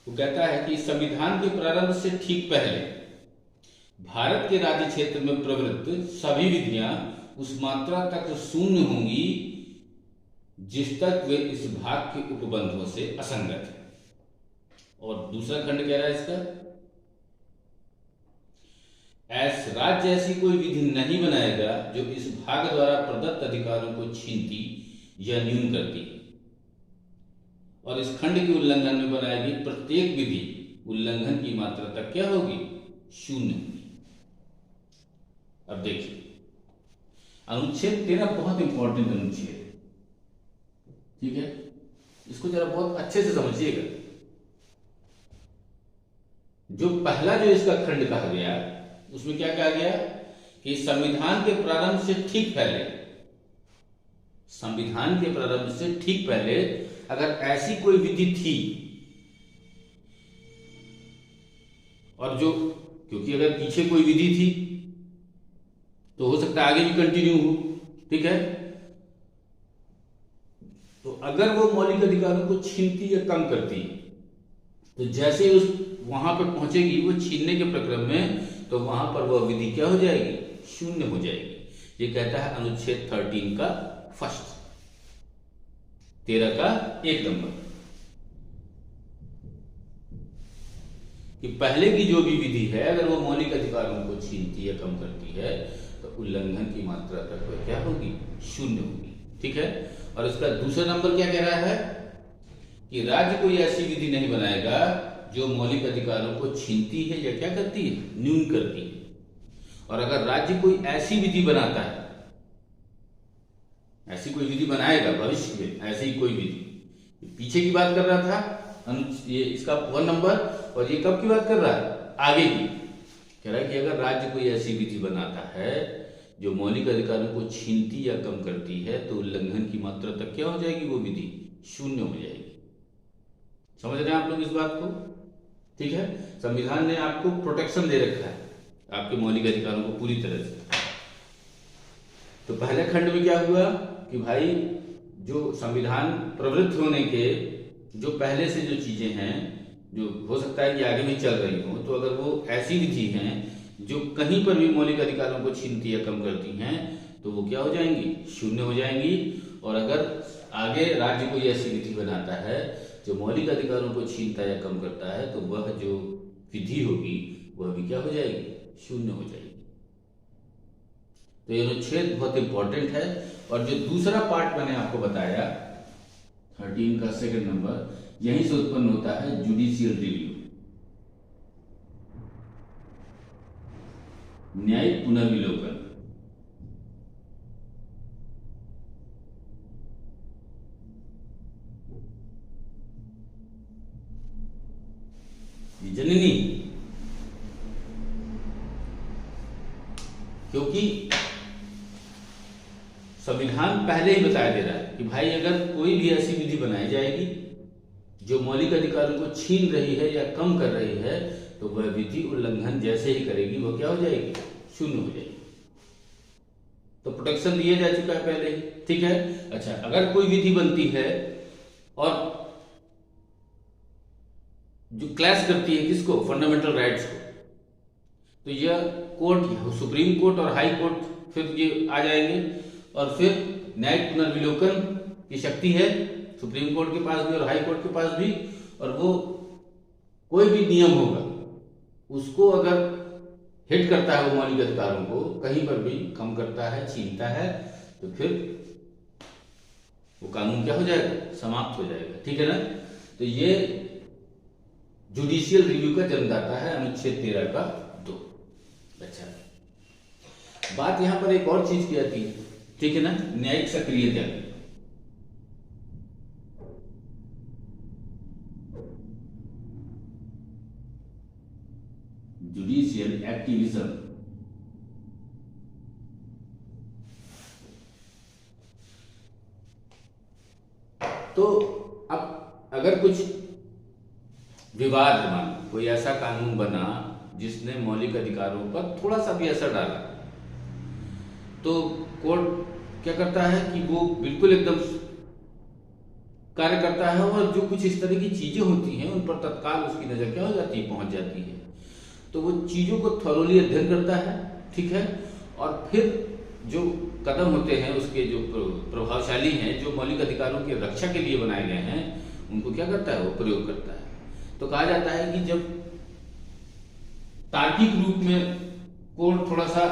वो कहता है कि संविधान के प्रारंभ से ठीक पहले भारत के राज्य क्षेत्र में प्रवृत्त सभी विधियां उस मात्रा तक शून्य होंगी जिस तक वे इस भाग के उपबंधों से असंगत है। और दूसरा खंड कह रहा है इसका, राज्य ऐसी कोई विधि नहीं बनाएगा जो इस भाग द्वारा प्रदत्त अधिकारों को छीनती या न्यून करती है, और इस खंड के उल्लंघन में बनाएगी प्रत्येक विधि उल्लंघन की मात्रा तक क्या होगी, शून्य होगी। अब देखिए अनुच्छेद 13 बहुत इंपॉर्टेंट अनुच्छेद है, ठीक है, इसको जरा बहुत अच्छे से समझिएगा। जो पहला जो इसका खंड कहा गया उसमें क्या कहा गया कि संविधान के प्रारंभ से ठीक पहले, संविधान के प्रारंभ से ठीक पहले अगर ऐसी कोई विधि थी, और जो क्योंकि अगर पीछे कोई विधि थी तो हो सकता है आगे भी कंटिन्यू हो, ठीक है, तो अगर वो मौलिक अधिकारों को छीनती या कम करती तो जैसे उस वहां पर पहुंचेगी वो छीनने के प्रक्रम में, तो वहां पर वह विधि क्या हो जाएगी, शून्य हो जाएगी। ये कहता है अनुच्छेद 13 का फर्स्ट, 13 का 1 नंबर, कि पहले की जो भी विधि है अगर वो मौलिक अधिकारों को छीनती या कम करती है तो उल्लंघन की मात्रा तक वह क्या होगी, शून्य होगी, ठीक है। और इसका दूसरा नंबर क्या कह रहा है कि राज्य कोई ऐसी विधि नहीं बनाएगा जो मौलिक अधिकारों को छीनती है या क्या करती है, न्यून करती है। और अगर राज्य कोई ऐसी विधि बनाता है, ऐसी कोई विधि बनाएगा भविष्य में, ऐसी ही कोई विधि, पीछे की बात कर रहा था ये इसका 1 नंबर, और ये कब की बात कर रहा है, आगे की कह रहा है कि अगर राज्य कोई ऐसी विधि बनाता है जो मौलिक अधिकारों को छीनती या कम करती है तो उल्लंघन की मात्रा तक क्या हो जाएगी, वो विधि शून्य हो जाएगी। समझ रहे हैं आप लोग इस बात को, ठीक है। संविधान ने आपको प्रोटेक्शन दे रखा है आपके मौलिक अधिकारों को पूरी तरह से। तो पहले खंड में क्या हुआ कि भाई जो संविधान प्रवृत्त होने के जो पहले से जो चीजें हैं, जो हो सकता है कि आगे भी चल रही हो, तो अगर वो ऐसी विधि हैं जो कहीं पर भी मौलिक अधिकारों को छीनती या कम करती हैं तो वो क्या हो जाएंगी, शून्य हो जाएंगी। और अगर आगे राज्य कोई ऐसी विधि बनाता है जो मौलिक अधिकारों को छीनता या कम करता है तो वह जो विधि होगी वह भी क्या हो जाएगी, शून्य हो जाएगी। तो ये अनुच्छेद बहुत इंपॉर्टेंट है। और जो दूसरा पार्ट मैंने आपको बताया 13 का 2 नंबर, यहीं से उत्पन्न होता है जुडिशियल रिव्यू, न्यायिक पुनर्विलोकन। जननी, क्योंकि संविधान पहले ही बताया दे रहा है कि भाई अगर कोई भी ऐसी विधि बनाई जाएगी जो मौलिक अधिकारों को छीन रही है या कम कर रही है तो वह विधि उल्लंघन जैसे ही करेगी वो क्या हो जाएगी, शून्य हो जाएगी। तो प्रोटेक्शन दिया जा चुका है पहले ही, ठीक है। अच्छा, अगर कोई विधि बनती है और जो क्लैश करती है किसको, फंडामेंटल राइट्स को, तो यह कोर्ट, सुप्रीम कोर्ट और हाई कोर्ट फिर ये आ जाएंगे और फिर न्यायिक पुनर्विलोकन की शक्ति है सुप्रीम कोर्ट के पास भी और हाई कोर्ट के पास भी। और वो कोई भी नियम होगा उसको अगर हिट करता है वो मौलिक अधिकारों को, कहीं पर भी कम करता है, छीनता है, तो फिर वो कानून क्या हो जाएगा, समाप्त हो जाएगा, ठीक है ना। तो ये जुडिशियल रिव्यू का जन्मदाता है अनुच्छेद 13 का 2। अच्छा, बात यहां पर एक और चीज की आती है, ठीक है ना, न्यायिक सक्रियता। Judicial activism. तो अब अगर कुछ विवाद, मान कोई ऐसा कानून बना जिसने मौलिक अधिकारों पर थोड़ा सा भी असर डाला, तो कोर्ट क्या करता है कि वो बिल्कुल एकदम कार्य करता है, और जो कुछ इस तरह की चीजें होती हैं उन पर तत्काल उसकी नजर क्या हो जाती है, पहुंच जाती है। तो वो चीजों को थॉरोली अध्ययन करता है, ठीक है, और फिर जो कदम होते हैं उसके जो प्रभावशाली हैं, जो मौलिक अधिकारों की रक्षा के लिए बनाए गए हैं, उनको क्या करता है, वो प्रयोग करता है। तो कहा जाता है कि जब तार्किक रूप में कोर्ट थोड़ा सा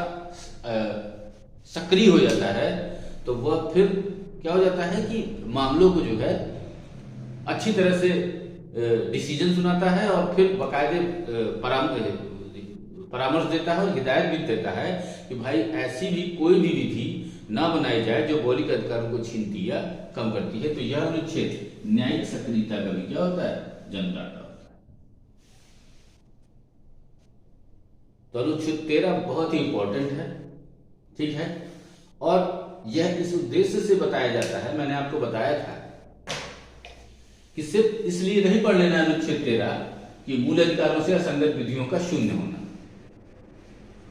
सक्रिय हो जाता है, तो वह फिर क्या हो जाता है कि मामलों को जो है अच्छी तरह से डिसीजन सुनाता है, और फिर बाकायदे परामर्श देता है और हिदायत भी देता है कि भाई ऐसी भी कोई भी विधि ना बनाई जाए जो मौलिक अधिकारों को छीनती या कम करती है। तो यह अनुच्छेद न्यायिक सक्रियता का भी क्या होता है, जन्मदाता होता है। तो अनुच्छेद 13 बहुत ही इंपॉर्टेंट है, ठीक है, और यह इस उद्देश्य से बताया जाता है, मैंने आपको बताया था कि सिर्फ इसलिए नहीं पढ़ लेना अनुच्छेद 13 कि मूल अधिकारों से असंगत विधियों का शून्य होना,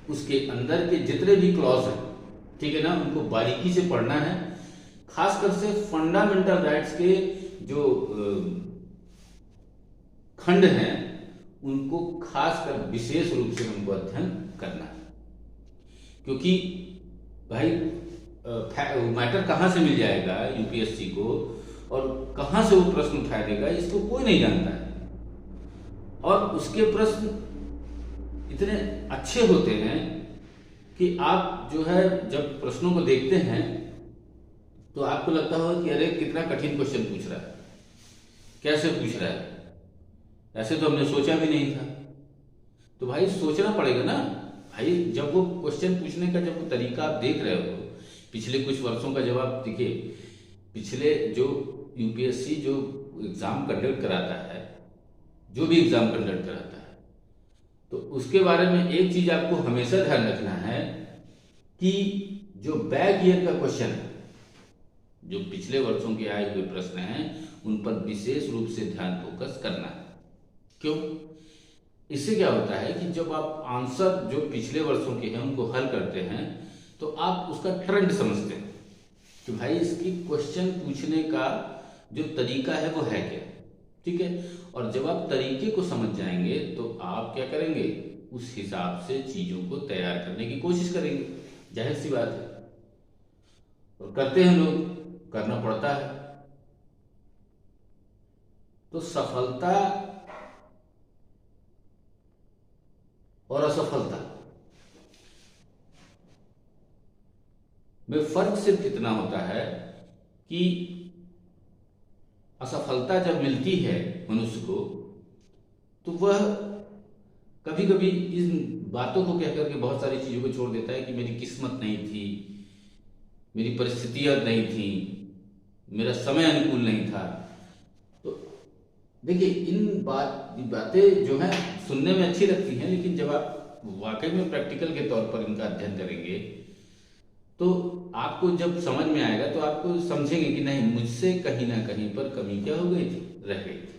उसके अंदर के जितने भी क्लॉज हैं, ठीक है ना, उनको बारीकी से पढ़ना है, खासकर से फंडामेंटल राइट्स के जो खंड हैं उनको खासकर विशेष रूप से उनको अध्ययन करना है। क्योंकि भाई मैटर कहाँ से मिल जाएगा यूपीएससी को और कहाँ से वो प्रश्न उठा देगा, इसको कोई नहीं जानता है। और उसके प्रश्न इतने अच्छे होते हैं कि आप जो है जब प्रश्नों को देखते हैं तो आपको लगता होगा कि अरे कितना कठिन क्वेश्चन पूछ रहा है, कैसे पूछ रहा है, ऐसे तो हमने सोचा भी नहीं था। तो भाई सोचना पड़ेगा ना भाई, जब वो क्वेश्चन पूछने का जब वो तरीका आप देख रहे हो, पिछले कुछ वर्षों का जब आप देखिए, पिछले जो यूपीएससी जो एग्जाम कंडक्ट कराता है, जो भी एग्जाम कंडक्ट कराता है, तो उसके बारे में एक चीज आपको हमेशा ध्यान रखना है कि जो बैक ईयर का क्वेश्चन है, जो पिछले वर्षों के आए हुए प्रश्न हैं, उन पर विशेष रूप से ध्यान फोकस करना है। क्यों? इससे क्या होता है कि जब आप आंसर जो पिछले वर्षों के हैं उनको हल करते हैं तो आप उसका ट्रेंड समझते हैं कि भाई इसकी क्वेश्चन पूछने का जो तरीका है वो है क्या, ठीक है। और जब आप तरीके को समझ जाएंगे तो आप क्या करेंगे, उस हिसाब से चीजों को तैयार करने की कोशिश करेंगे, जाहिर सी बात है। और करते हैं लोग, करना पड़ता है। तो सफलता और असफलता में फर्क सिर्फ इतना होता है कि असफलता जब मिलती है मनुष्य को तो वह कभी कभी इन बातों को कह करके बहुत सारी चीजों को छोड़ देता है कि मेरी किस्मत नहीं थी, मेरी परिस्थितियां नहीं थी, मेरा समय अनुकूल नहीं था। तो देखिए, इन बातें जो हैं सुनने में अच्छी लगती हैं, लेकिन जब आप वाकई में प्रैक्टिकल के तौर पर इनका अध्ययन करेंगे तो आपको जब समझ में आएगा तो आपको समझेंगे कि नहीं, मुझसे कहीं ना कहीं पर कमी क्या हो गई थी, रह गई थी।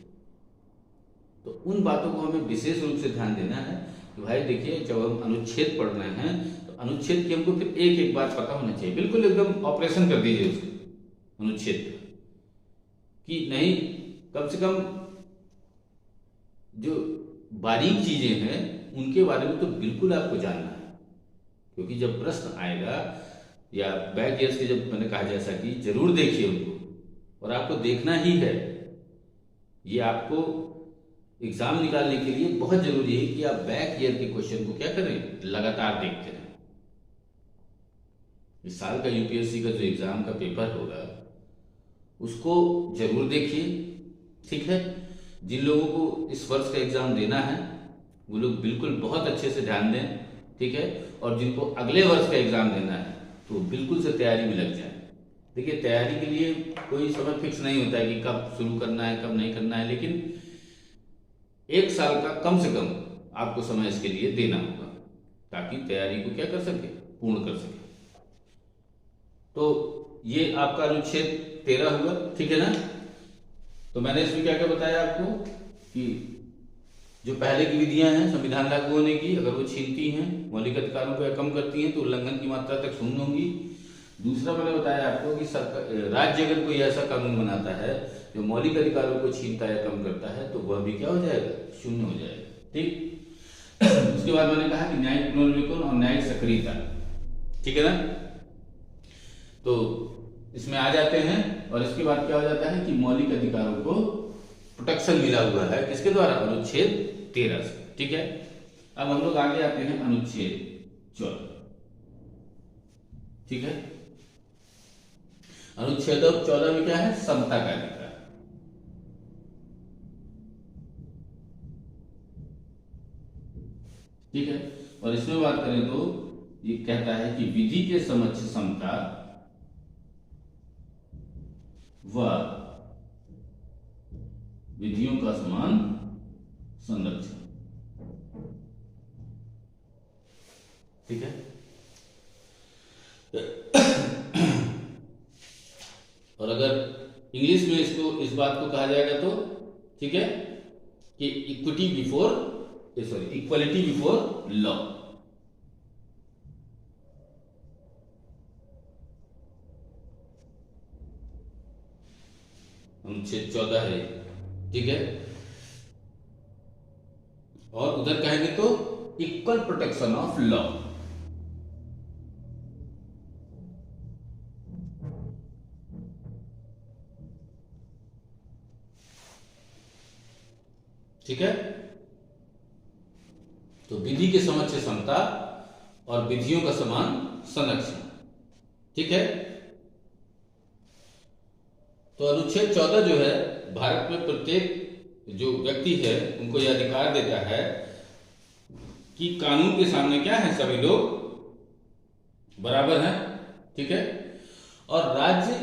तो उन बातों को हमें विशेष रूप से ध्यान देना है कि भाई देखिए, जब हम अनुच्छेद पढ़ रहे हैं तो अनुच्छेद की हमको फिर एक एक बात पता होना चाहिए। बिल्कुल एकदम ऑपरेशन कर दीजिए उसके अनुच्छेद का, कि नहीं, कम से कम जो बारीक चीजें हैं उनके बारे में तो बिल्कुल आपको जानना है। क्योंकि जब प्रश्न आएगा या बैक ईयर्स के, जब मैंने कहा जैसा कि जरूर देखिए उनको, और आपको देखना ही है। ये आपको एग्जाम निकालने के लिए बहुत जरूरी है कि आप बैक ईयर के क्वेश्चन को क्या करें, लगातार देखते रहें। इस साल का यूपीएससी का जो एग्जाम का पेपर होगा उसको जरूर देखिए, ठीक है। जिन लोगों को इस वर्ष का एग्जाम देना है वो लोग बिल्कुल बहुत अच्छे से ध्यान दें, ठीक है। और जिनको अगले वर्ष का एग्जाम देना है तो बिल्कुल से तैयारी में लग जाए। देखिए, तैयारी के लिए कोई समय फिक्स नहीं होता है कि कब शुरू करना है, कब नहीं करना है, लेकिन एक साल का कम से कम आपको समय इसके लिए देना होगा ताकि तैयारी को क्या कर सके, पूर्ण कर सके। तो ये आपका अनुच्छेद 13 हुआ, ठीक है ना। तो मैंने इसमें क्या क्या बताया आपको कि जो पहले की विधियां हैं संविधान लागू होने की, अगर वो छीनती हैं, मौलिक अधिकारों को या कम करती हैं तो उल्लंघन की मात्रा तक शून्य होंगी। दूसरा मैंने बताया आपको कि सरकार, राज्य अगर कोई ऐसा कानून बनाता है जो मौलिक अधिकारों को छीनता या कम करता है तो वह भी क्या हो जाएगा, शून्य हो जाएगा, ठीक। उसके बाद मैंने कहा कि न्यायिक पुनर्विलोकन और न्यायिक सक्रियता, ठीक है ना। तो इसमें आ जाते हैं और इसके बाद क्या हो जाता है कि मौलिक अधिकारों को प्रोटेक्शन मिला हुआ है किसके द्वारा, अनुच्छेद 13 से, ठीक है। अब हम लोग आगे आते हैं अनुच्छेद 14, ठीक है। अनुच्छेद 14 में क्या है, समता का अधिकार, ठीक है। और इसमें बात करें तो ये कहता है कि विधि के समक्ष समता व विधियों का समान संरक्षण, ठीक है। और अगर इंग्लिश में इसको, इस बात को कहा जाएगा तो, ठीक है, कि equity before, sorry, equality before law, अनुच्छेद 14 है, ठीक है। और उधर कहेंगे तो इक्वल प्रोटेक्शन ऑफ लॉ, ठीक है। तो विधि के समक्ष समता और विधियों का समान संरक्षण, ठीक है। तो अनुच्छेद 14 जो है भारत में प्रत्येक जो व्यक्ति है उनको यह अधिकार देता है कि कानून के सामने क्या है, सभी लोग बराबर हैं, ठीक है। और राज्य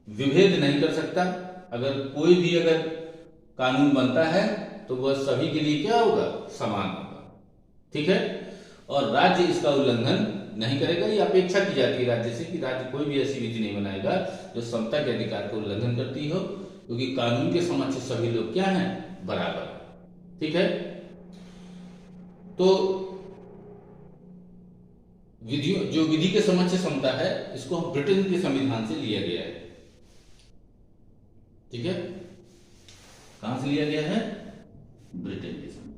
विभेद नहीं कर सकता, अगर कोई भी अगर कानून बनता है तो वह सभी के लिए क्या होगा, समान होगा, ठीक है। और राज्य इसका उल्लंघन नहीं करेगा, ये अपेक्षा की जाती है राज्य से कि राज्य कोई भी ऐसी विधि नहीं बनाएगा जो समता के अधिकार को उल्लंघन करती हो, क्योंकि कानून के समक्ष सभी लोग क्या हैं, बराबर, ठीक है। तो विधियों, जो विधि के समक्ष समता है, इसको हम ब्रिटेन के संविधान से लिया गया है, ठीक है। कहां से लिया गया है, ब्रिटेन के संविधान।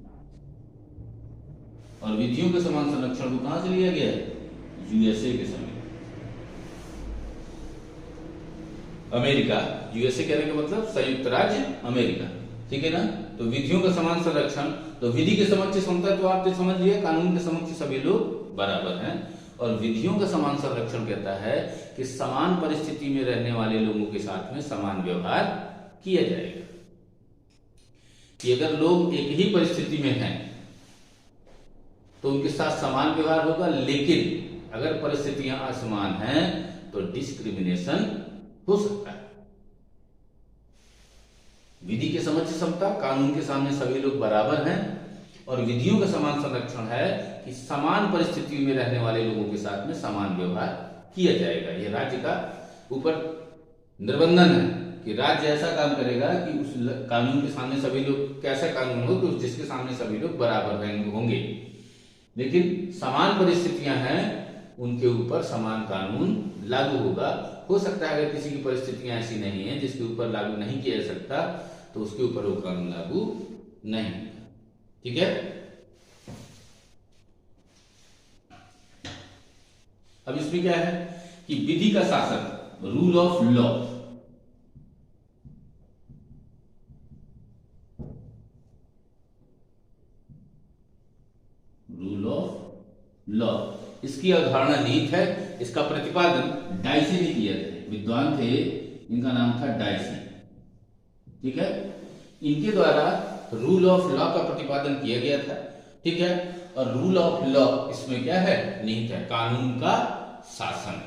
और विधियों के समान संरक्षण को कहां से लिया गया है, यूएसए के संविधान। अमेरिका, यूएसए कहने का मतलब संयुक्त राज्य अमेरिका, ठीक है ना। तो विधियों का समान संरक्षण, तो विधि के समक्ष समता तो आपने समझ लिया, कानून के समक्ष सभी लोग बराबर हैं। और विधियों का समान संरक्षण कहता है कि समान परिस्थिति में रहने वाले लोगों के साथ में समान व्यवहार किया जाएगा। कि अगर लोग एक ही परिस्थिति में हैं तो उनके साथ समान व्यवहार होगा, लेकिन अगर परिस्थितियां असमान हैं तो डिस्क्रिमिनेशन हो सकता है। विधि के समक्ष समता, कानून के सामने सभी लोग बराबर हैं, और विधियों का समान संरक्षण है कि समान परिस्थिति में रहने वाले लोगों के साथ में समान व्यवहार किया जाएगा। यह राज्य का ऊपर निर्बंधन है कि राज्य ऐसा काम करेगा कि उस कानून के सामने सभी लोग, कैसा कानून हो कि जिसके सामने सभी लोग बराबर होंगे, लेकिन समान परिस्थितियां हैं उनके ऊपर समान कानून लागू होगा। हो सकता है अगर किसी की परिस्थितियां ऐसी नहीं है जिसके ऊपर लागू नहीं किया जा सकता तो उसके ऊपर वो कानून लागू नहीं होगा, ठीक है। अब इसमें क्या है कि विधि का शासन, rule of law, rule of law, इसकी अवधारणा नीत है। इसका प्रतिपादन डाइसी ने किया था, विद्वान थे, इनका नाम था डाइसी, ठीक है। इनके द्वारा रूल ऑफ लॉ का प्रतिपादन किया गया था, ठीक है। और रूल ऑफ लॉ इसमें क्या है, निहित है, कानून का शासन।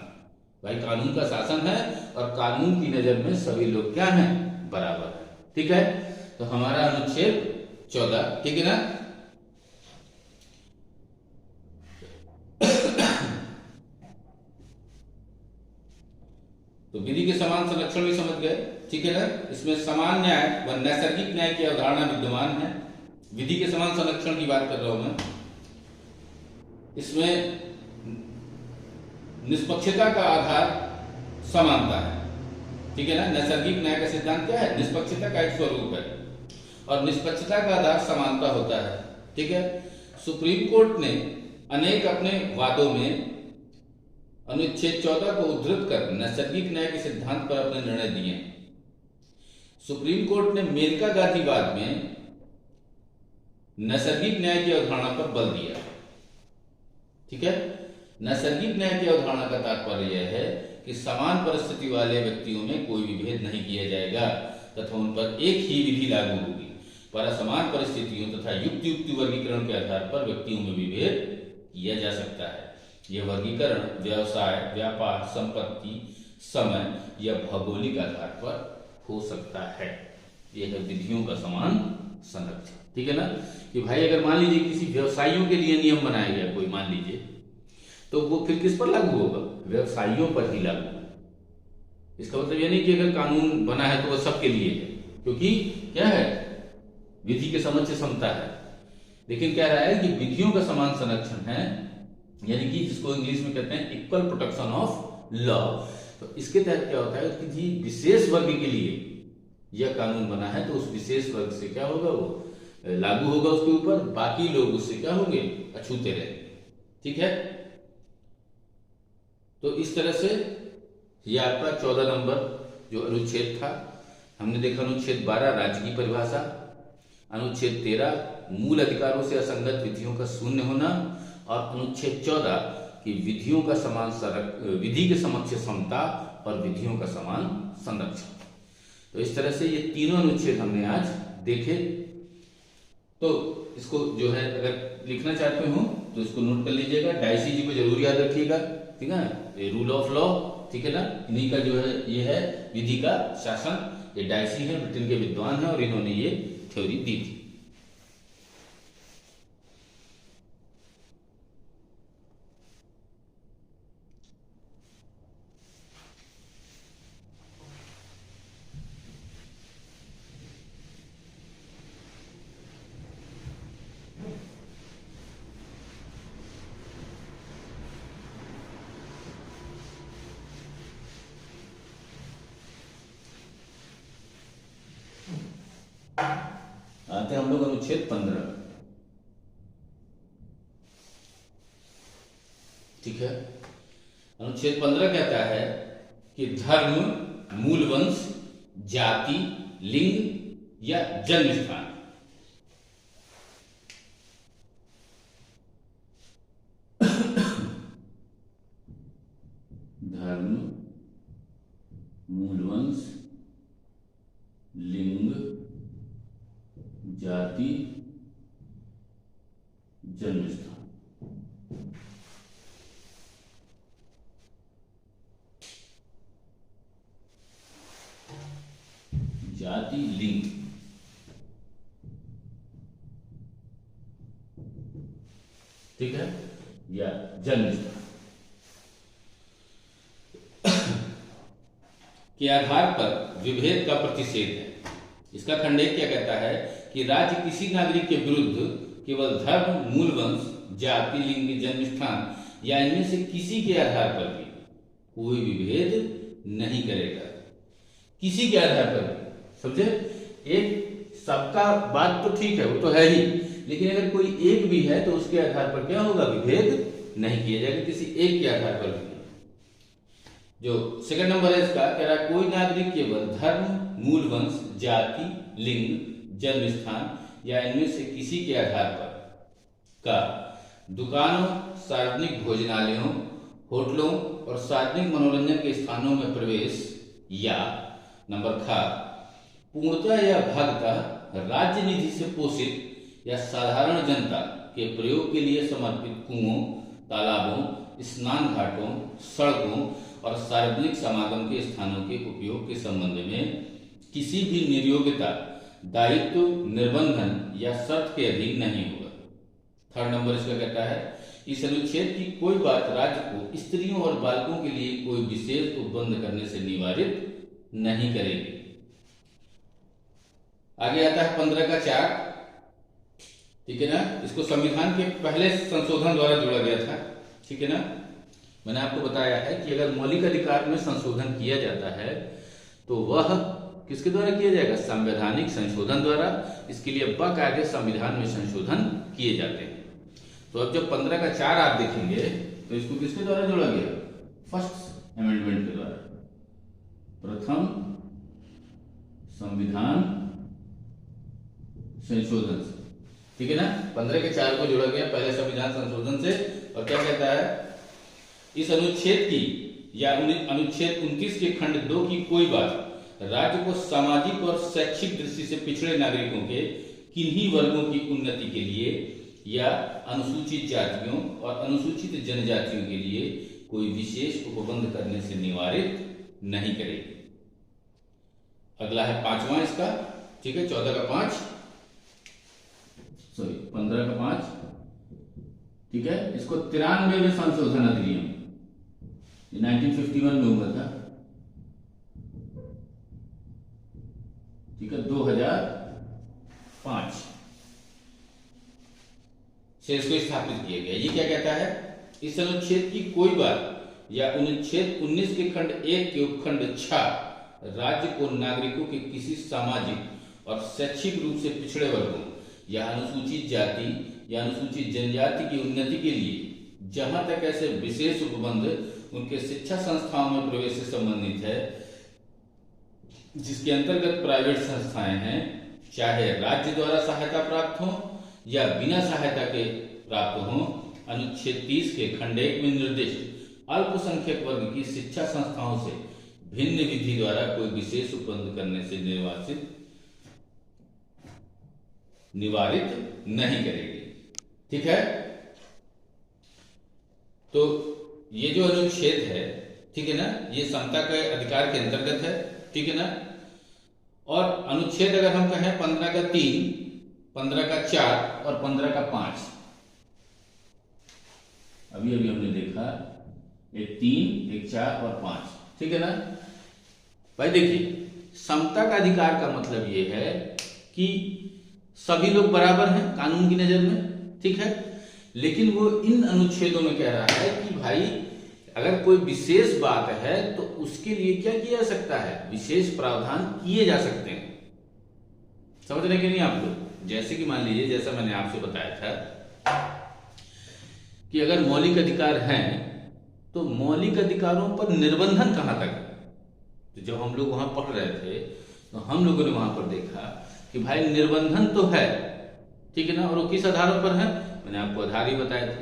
भाई कानून का शासन है और कानून की नजर में सभी लोग क्या हैं, बराबर है, ठीक है। तो हमारा अनुच्छेद 14, ठीक है ना। तो विधि के समान संरक्षण भी समझ गए, ठीक है ना। इसमें समान न्याय व नैसर्गिक न्याय की अवधारणा विद्यमान है। विधि के समान संरक्षण की बात कर रहा हूं मैं। इसमें निष्पक्षता का आधार समानता है, ठीक है ना। नैसर्गिक न्याय का सिद्धांत क्या है? निष्पक्षता का एक स्वरूप है और निष्पक्षता का आधार समानता होता है, ठीक है। सुप्रीम कोर्ट ने अनेक अपने वादों में अनुच्छेद 14 को उद्धृत कर नैसर्गिक न्याय के सिद्धांत पर अपने निर्णय दिए। सुप्रीम कोर्ट ने मेनका गांधीवाद में नैसर्गिक न्याय की अवधारणा पर बल दिया, ठीक है। नैसर्गिक न्याय की अवधारणा का तात्पर्य यह है कि समान परिस्थिति वाले व्यक्तियों में कोई भी भेद नहीं किया जाएगा तथा उन पर एक ही विधि लागू होगी, पर असमान परिस्थितियों तथा युक्ति वर्गीकरण के आधार पर व्यक्तियों में भी भेद किया जा सकता है। यह वर्गीकरण व्यवसाय, व्यापार, संपत्ति, समय या भौगोलिक आधार पर हो सकता है। यह है विधियों का समान संरक्षण, ठीक है ना। कि भाई अगर मान लीजिए किसी व्यवसायियों के लिए नियम बनाया गया कोई, मान लीजिए, तो वो फिर किस पर लागू होगा? व्यवसायियों पर ही लागू होगा। इसका मतलब यह नहीं कि अगर कानून बना है तो वह सबके लिए है, क्योंकि क्या है, विधि के समक्ष समता है। लेकिन कह रहा है कि विधियों का समान संरक्षण है, यानी कि जिसको इंग्लिश में कहते हैं इक्वल प्रोटेक्शन ऑफ लॉ। तो इसके तहत क्या होता है, किसी विशेष वर्ग के लिए यह कानून बना है तो उस विशेष वर्ग से क्या होगा, वो लागू होगा उसके ऊपर, बाकी लोग उससे क्या होंगे, अछूते रहेंगे, ठीक है। तो इस तरह से यह आपका 14 नंबर जो अनुच्छेद था। हमने देखा अनुच्छेद 12 राज्य की परिभाषा, अनुच्छेद 13 मूल अधिकारों से असंगत विधियों का शून्य होना, और अनुच्छेद 14 की विधियों का समान विधि के समक्ष समता और विधियों का समान संरक्षण। तो इस तरह से ये तीनों अनुच्छेद हमने आज देखे। तो इसको जो है अगर लिखना चाहते हो तो इसको नोट कर लीजिएगा, डायसी जी को जरूर याद रखिएगा, ठीक है। ये रूल ऑफ लॉ, ठीक है ना, इन्हीं का जो है ये है विधि का शासन। ये डायसी है, ब्रिटेन के विद्वान है और इन्होंने ये थ्योरी दी थी। आते हैं हम लोग अनुच्छेद 15, ठीक है। अनुच्छेद 15 कहता है कि धर्म, मूल वंश, जाति, लिंग या जन्म स्थान, धर्म, मूल वंश, लिंग, जाति, जन्म स्थान, जाति, लिंग, ठीक है, या जन्म स्थान के आधार पर विभेद का प्रतिषेध है। इसका खंड एक क्या कहता है कि राज्य किसी नागरिक के विरुद्ध केवल धर्म, मूल वंश, जाति, लिंग, जन्म स्थान या इनमें से किसी के आधार पर भी कोई भी भेद नहीं करेगा। किसी के आधार पर भी, समझे? एक सबका बात तो ठीक है, वो तो है ही, लेकिन अगर कोई एक भी है तो उसके आधार पर क्या होगा, विभेद नहीं किया जाएगा, किसी एक के आधार पर भी। जो सेकंड नंबर है इसका, कह रहा है कोई नागरिक केवल धर्म, मूल वंश, जाति, लिंग, जन्म स्थान या इनमें से किसी के आधार पर का दुकानों, सार्वजनिक भोजनालयों, होटलों और सार्वजनिक मनोरंजन के स्थानों में प्रवेश या नंबर ख पूर्णतः या भागतः राज्य निधि से पोषित या साधारण जनता के प्रयोग के लिए समर्पित कुओं, तालाबों, स्नान घाटों, सड़कों और सार्वजनिक समागम के स्थानों के उपयोग के संबंध में किसी भी निर्योग्यता, दायित्व, निर्बंधन या शर्त के अधीन नहीं होगा। थर्ड नंबर इसका कहता है, इस अनुच्छेद की कोई बात राज्य को स्त्रियों और बालकों के लिए कोई विशेष उपबंध करने से निवारित नहीं करेगी। आगे आता है 15 का 4, ठीक है ना। इसको संविधान के पहले संशोधन द्वारा जोड़ा गया था, ठीक है ना। मैंने आपको बताया है कि अगर मौलिक अधिकार में संशोधन किया जाता है तो वह किसके द्वारा किया जाएगा, संवैधानिक संशोधन द्वारा। इसके लिए बाकायदे संविधान में संशोधन किए जाते हैं। तो अब जब 15 का 4 आप देखेंगे तो इसको किसके द्वारा जोड़ा गया, फर्स्ट अमेंडमेंट के द्वारा, प्रथम संविधान संशोधन से, ठीक है ना। 15 के 4 को जोड़ा गया पहले संविधान संशोधन से। और क्या कहता है, इस अनुच्छेद की या अनुच्छेद 29 के खंड 2 की कोई बात राज्य को सामाजिक और शैक्षिक दृष्टि से पिछड़े नागरिकों के किन्हीं वर्गों की उन्नति के लिए या अनुसूचित जातियों और अनुसूचित जनजातियों के लिए कोई विशेष उपबंध करने से निवारित नहीं करेगी। अगला है 5वां इसका, ठीक है, 14 का 5, सॉरी 15 का 5, ठीक है। इसको 93वें संशोधन अधिनियम 1951 में हुआ था, ठीक है, 2005 से इसको स्थापित किया गया। ये क्या कहता है, इस अनुच्छेद की कोई बात या अनुच्छेद 19 के खंड 1 के उपखंड 6 राज्य को नागरिकों के किसी सामाजिक और शैक्षिक रूप से पिछड़े वर्गों या अनुसूचित जाति या अनुसूचित जनजाति की उन्नति के लिए जहां तक ऐसे विशेष उपबंध उनके शिक्षा संस्थाओं में प्रवेश से संबंधित है जिसके अंतर्गत प्राइवेट संस्थाएं हैं, चाहे राज्य द्वारा सहायता प्राप्त हो या बिना सहायता के प्राप्त हो, अनुच्छेद 30 के खंड 1 में निर्दिष्ट अल्पसंख्यक वर्ग की शिक्षा संस्थाओं से भिन्न विधि द्वारा कोई विशेष उपबंध करने से निवारित नहीं करेगी, ठीक है। तो ये जो अनुच्छेद है, ठीक है ना, ये समता के अधिकार के अंतर्गत है, ठीक है ना। और अनुच्छेद अगर हम कहें 15 का 3, 15 का 4 और 15 का 5, अभी अभी हमने देखा एक 3, एक 4 और 5, ठीक है ना भाई। देखिए, समता का अधिकार का मतलब ये है कि सभी लोग बराबर हैं कानून की नजर में, ठीक है। लेकिन वो इन अनुच्छेदों में कह रहा है कि भाई अगर कोई विशेष बात है तो उसके लिए क्या किया जा सकता है, विशेष प्रावधान किए जा सकते हैं। समझ रहे कि नहीं आप लोग? जैसे कि मान लीजिए, जैसा मैंने आपसे बताया था कि अगर मौलिक अधिकार हैं तो मौलिक अधिकारों पर निर्बंधन कहां तक है। तो जब हम लोग वहां पढ़ रहे थे तो हम लोगों ने वहां पर देखा कि भाई निर्बंधन तो है, ठीक है ना। और वो किस आधारों पर है, मैंने आपको आधार ही बताए थे।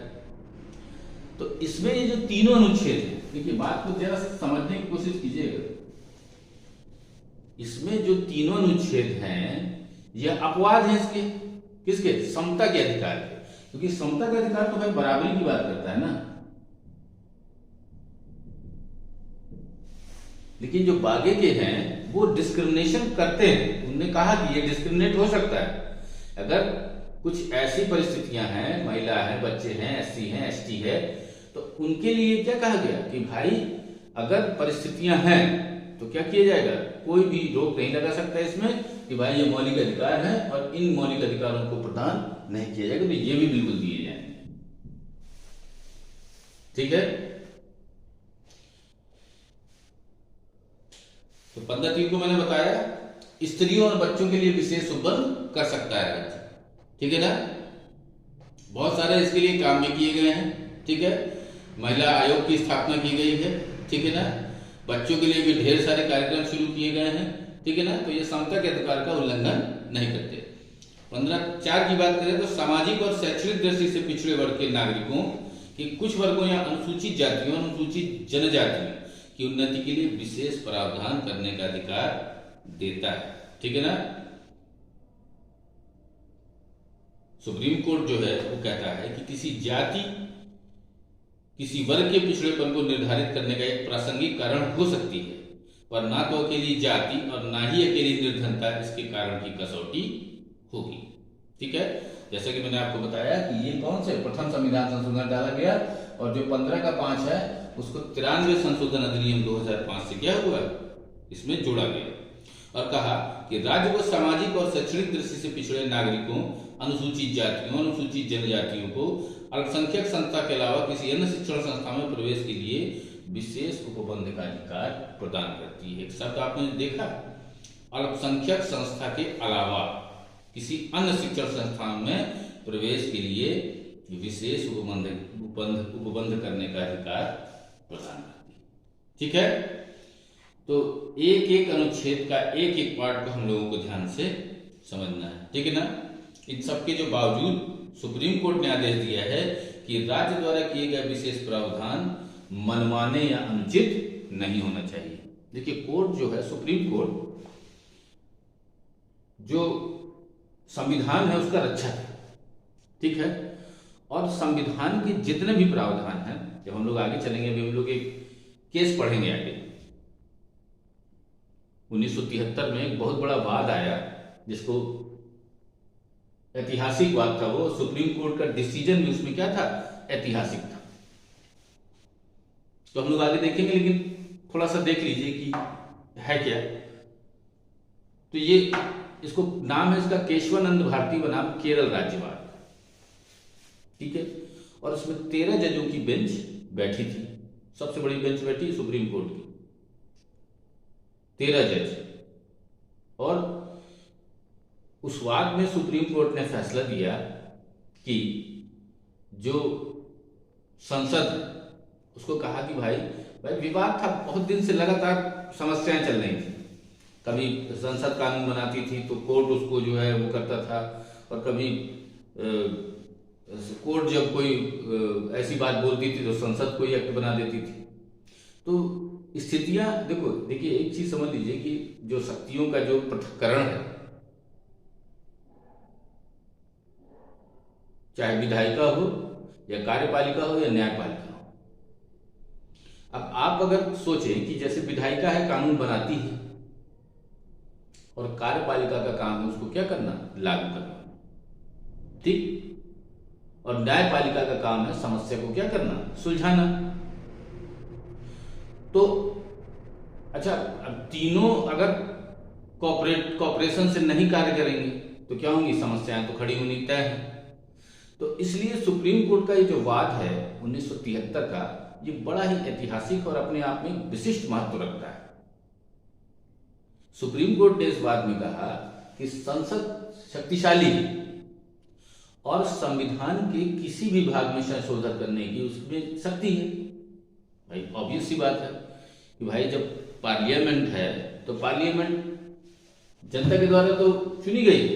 तो इसमें ये जो तीनों अनुच्छेद हैं, देखिए बात को जरा सा समझने की कोशिश कीजिएगा। इसमें जो तीनों अनुच्छेद हैं यह अपवाद है इसके, किसके, समता के अधिकार के। क्योंकि समता का अधिकार तो भाई बराबरी की बात करता है ना। लेकिन जो बागे के हैं वो डिस्क्रिमिनेशन करते हैं। उन्होंने कहा कि ये डिस्क्रिमिनेट हो सकता है अगर कुछ ऐसी परिस्थितियां हैं, महिला है, बच्चे हैं, एससी हैं, एसटी है, तो उनके लिए क्या कहा गया कि भाई अगर परिस्थितियां हैं तो क्या किया जाएगा, कोई भी रोक नहीं लगा सकता इसमें कि भाई ये मौलिक अधिकार है और इन मौलिक अधिकारों को प्रदान नहीं किया जाएगा। तो ये भी बिल्कुल दिए जाएंगे, ठीक है। तो 15(3) को मैंने बताया, स्त्रियों और बच्चों के लिए विशेष उपबंध कर सकता है राज्य, ठीक है ना। बहुत सारे इसके लिए काम भी किए गए हैं, ठीक है। महिला आयोग की स्थापना की गई है, ठीक है ना। बच्चों के लिए भी ढेर सारे कार्यक्रम शुरू किए गए हैं, ठीक है ना। तो ये समता के अधिकार का उल्लंघन नहीं करते। 15(4) की बात करें तो सामाजिक और शैक्षणिक दृष्टि से पिछड़े वर्ग के नागरिकों की कुछ वर्गों या अनुसूचित जातियों, अनुसूचित जनजातियों की उन्नति के लिए विशेष प्रावधान करने का अधिकार देता है, ठीक है ना। सुप्रीम कोर्ट जो है वो कहता है कि किसी जाति, किसी वर्ग के पिछड़ेपन को निर्धारित करने का एक प्रासंगिक कारण हो सकती है, पर ना तो अकेली जाति और ना ही अकेली निर्धनता इसके कारण की कसौटी होगी, ठीक है। जैसा कि मैंने आपको बताया कि ये कौन से प्रथम संविधान संशोधन डाला गया, और जो 15 का 5 है उसको 93 संशोधन अधिनियम 2005 से क्या हुआ, इसमें जोड़ा गया। और कहा कि राज्य को सामाजिक और शैक्षणिक दृष्टि से पिछड़े नागरिकों, अनुसूचित जातियों, अनुसूचित जनजातियों को अल्पसंख्यक संस्था के अलावा किसी अन्य शिक्षण संस्था में प्रवेश के लिए विशेष उपबंध का अधिकार प्रदान करती है। एक शब्द आपने देखा, अल्पसंख्यक संस्था के अलावा किसी अन्य शिक्षण संस्था में प्रवेश के लिए विशेष उपबंध करने का अधिकार प्रदान करती है। ठीक है, तो एक एक अनुच्छेद का एक एक पार्ट को हम लोगों को ध्यान से समझना है, ठीक है ना। इन सबके जो बावजूद सुप्रीम कोर्ट ने आदेश दिया है कि राज्य द्वारा किए गए विशेष प्रावधान मनमाने या अनुचित नहीं होना चाहिए। देखिए, कोर्ट जो है, सुप्रीम कोर्ट जो संविधान है उसका रक्षक है, ठीक है, और संविधान के जितने भी प्रावधान हैं, जब हम लोग आगे चलेंगे, अभी हम लोग एक केस पढ़ेंगे आगे। 1973 में एक बहुत बड़ा वाद आया, जिसको ऐतिहासिक वाद था वो, सुप्रीम कोर्ट का डिसीजन भी उसमें क्या था, ऐतिहासिक था। तो हम लोग आगे देखेंगे, लेकिन थोड़ा सा देख लीजिए कि है क्या। तो ये इसको नाम है इसका केशवानंद भारती बनाम केरल राज्यवाद, ठीक है। और इसमें 13 जजों की बेंच बैठी थी, सबसे बड़ी बेंच बैठी सुप्रीम कोर्ट की, 13 जज। और उस वाद में सुप्रीम कोर्ट ने फैसला दिया कि जो संसद, उसको कहा कि भाई विवाद था, बहुत दिन से लगातार समस्याएं चल रही थी। कभी संसद कानून बनाती थी तो कोर्ट उसको जो है वो करता था, और कभी कोर्ट जब कोई ऐसी बात बोलती थी तो संसद कोई एक्ट बना देती थी। तो स्थितियां देखिए एक चीज समझ लीजिए कि जो शक्तियों का जो पृथक्करण है, चाहे विधायिका हो या कार्यपालिका हो या न्यायपालिका हो। अब आप अगर सोचें कि जैसे विधायिका है, कानून बनाती है, और कार्यपालिका का काम है उसको क्या करना, लागू करना, ठीक, और न्यायपालिका का काम है समस्या को क्या करना, सुलझाना। तो अच्छा, अब तीनों अगर कॉपरेशन से नहीं कार्य करेंगे तो क्या होंगी, समस्याएं तो खड़ी होनी तय है। तो इसलिए सुप्रीम कोर्ट का ये जो वाद है 1973 का, ये बड़ा ही ऐतिहासिक और अपने आप में विशिष्ट महत्व रखता है। सुप्रीम कोर्ट ने इस वाद में कहा कि संसद शक्तिशाली है और संविधान के किसी भी भाग में संशोधन करने की उसमें शक्ति है। भाई ऑब्वियस सी बात है कि भाई जब पार्लियामेंट है तो पार्लियामेंट जनता के द्वारा तो चुनी गई।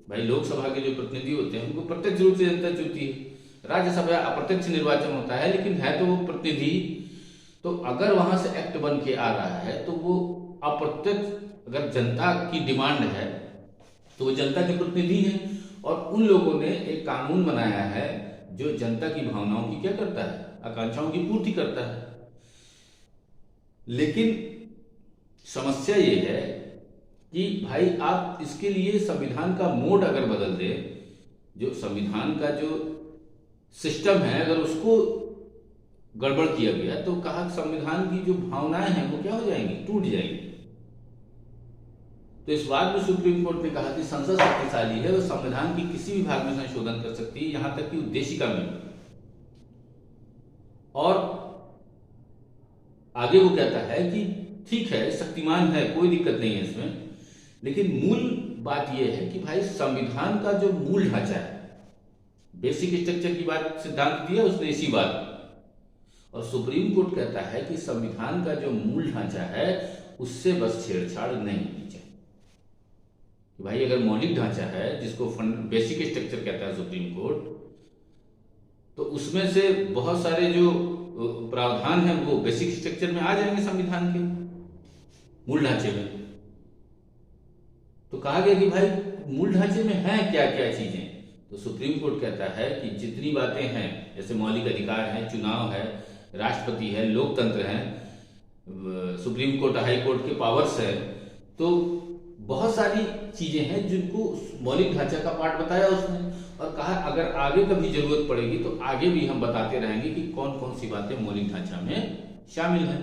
भाई लोकसभा के जो प्रतिनिधि होते हैं उनको प्रत्यक्ष रूप से जनता चुनती है, राज्यसभा अप्रत्यक्ष निर्वाचन होता है, लेकिन है तो वो प्रतिनिधि। तो अगर वहां से एक्ट बन के आ रहा है तो वो अप्रत्यक्ष, अगर जनता की डिमांड है तो वो जनता के प्रतिनिधि हैं, और उन लोगों ने एक कानून बनाया है जो जनता की भावनाओं की क्या करता है, आकांक्षाओं की पूर्ति करता है। लेकिन समस्या ये है कि भाई आप इसके लिए संविधान का मोड अगर बदल दे, जो संविधान का जो सिस्टम है अगर उसको गड़बड़ किया गया तो कहा संविधान की जो भावनाएं हैं वो क्या हो जाएंगी, टूट जाएंगी। तो इस बात में सुप्रीम कोर्ट ने कहा कि संसद शक्तिशाली है, वो संविधान की किसी भी भाग में संशोधन कर सकती है, यहां तक कि उद्देशिका में। और आगे वो कहता है कि ठीक है शक्तिमान है, कोई दिक्कत नहीं है इसमें, लेकिन मूल बात यह है कि भाई संविधान का जो मूल ढांचा है, बेसिक स्ट्रक्चर की बात सिद्धांत दिया उसने इसी बात। और सुप्रीम कोर्ट कहता है कि संविधान का जो मूल ढांचा है उससे बस छेड़छाड़ नहीं होनी चाहिए। कि भाई अगर मौलिक ढांचा है जिसको बेसिक स्ट्रक्चर कहता है सुप्रीम कोर्ट, तो उसमें से बहुत सारे जो प्रावधान है वो बेसिक स्ट्रक्चर में आ जाएंगे संविधान के मूल ढांचे में। तो कहा गया कि भाई मूल ढांचे में है क्या क्या चीजें, तो सुप्रीम कोर्ट कहता है कि जितनी बातें हैं जैसे मौलिक अधिकार है, चुनाव है, राष्ट्रपति है, लोकतंत्र है, सुप्रीम कोर्ट हाई कोर्ट के पावर्स है, तो बहुत सारी चीजें हैं जिनको मौलिक ढांचा का पार्ट बताया उसने। और कहा अगर आगे कभी जरूरत पड़ेगी तो आगे भी हम बताते रहेंगे कि कौन कौन सी बातें मौलिक ढांचा में शामिल हैं।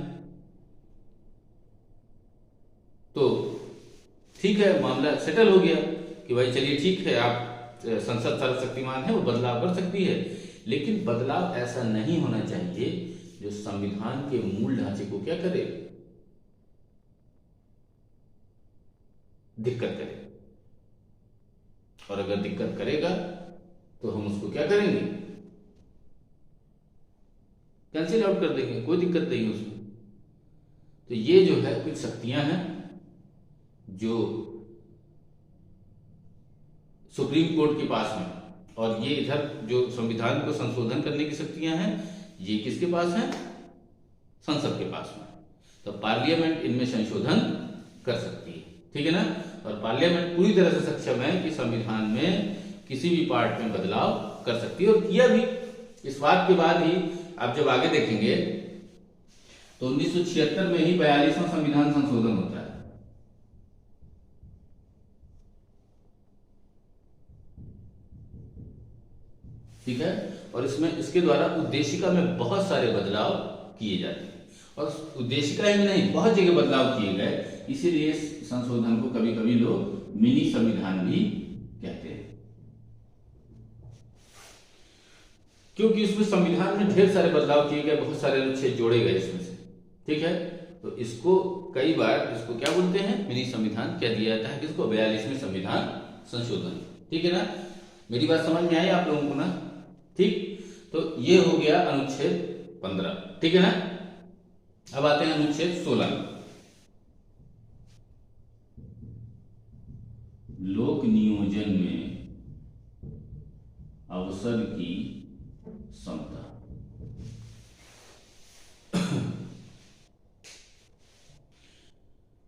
तो ठीक है, मामला सेटल हो गया कि भाई चलिए ठीक है, आप संसद सर्वशक्तिमान है, वो बदलाव कर सकती है, लेकिन बदलाव ऐसा नहीं होना चाहिए जो संविधान के मूल ढांचे को क्या करे, दिक्कत करे। और अगर दिक्कत करेगा तो हम उसको क्या करेंगे, कैंसिल आउट कर देंगे, कोई दिक्कत नहीं उसमें। तो ये जो है कुछ शक्तियां हैं जो सुप्रीम कोर्ट के पास में, और ये इधर जो संविधान को संशोधन करने की शक्तियां हैं ये किसके पास हैं, संसद के पास में। तो पार्लियामेंट इनमें संशोधन कर सकती है, ठीक है ना। और पार्लियामेंट पूरी तरह से सक्षम है कि संविधान में किसी भी पार्ट में बदलाव कर सकती है, और किया भी। इस बात के बाद ही आप जब आगे देखेंगे तो 1976 में ही 42वां संविधान संशोधन होता है। ठीक है, और इसमें इसके द्वारा उद्देशिका में बहुत सारे बदलाव किए जाते हैं, और उद्देशिका ही नहीं बहुत जगह बदलाव किए गए, इसीलिए संशोधन को कभी कभी लोग मिनी संविधान भी कहते हैं, क्योंकि इसमें संविधान में ढेर सारे बदलाव किए गए, बहुत सारे अनुच्छेद जोड़े गए इसमें से। ठीक है, तो इसको कई बार इसको क्या बोलते हैं, मिनी संविधान कह दिया जाता है, किसको, 42वें संविधान संशोधन। ठीक है ना, मेरी बात समझ में आई आप लोगों को ना। ठीक, तो ये हो गया अनुच्छेद 15। ठीक है ना, अब आते हैं अनुच्छेद 16, लोक नियोजन में अवसर की समता।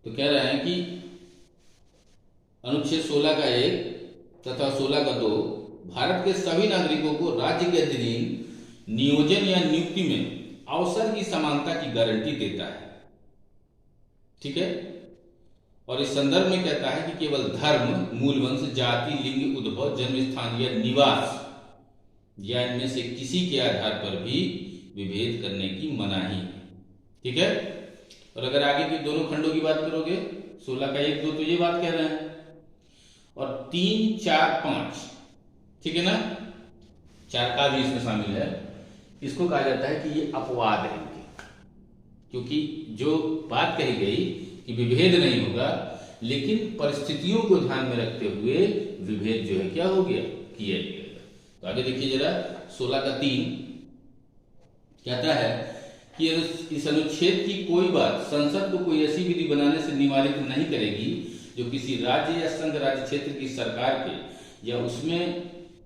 तो कह रहा है कि अनुच्छेद 16 का 1 तथा 16 का 2 भारत के सभी नागरिकों को राज्य के अधीन नियोजन या नियुक्ति में अवसर की समानता की गारंटी देता है। ठीक है, और इस संदर्भ में कहता है कि केवल धर्म, मूल वंश, जाति, लिंग, उद्भव, जन्म स्थान या निवास या इनमें से किसी के आधार पर भी विभेद करने की मनाही है। ठीक है, और अगर आगे की दोनों खंडों की बात करोगे, 16 का 1, 2 तो ये बात कह रहे हैं, और 3, 4, 5, ठीक है ना, 4 का भी इसमें शामिल है। इसको कहा जाता है कि ये अपवाद है, क्योंकि जो बात कही गई कि विभेद नहीं होगा, लेकिन परिस्थितियों को ध्यान में रखते हुए विभेद जो है क्या हो गया, किया जाएगा। तो आगे देखिए जरा, 16 का 3 कहता है कि इस अनुच्छेद की कोई बात संसद को कोई ऐसी विधि बनाने से निवारित नहीं करेगी जो किसी राज्य या संघ राज्य क्षेत्र की सरकार के या उसमें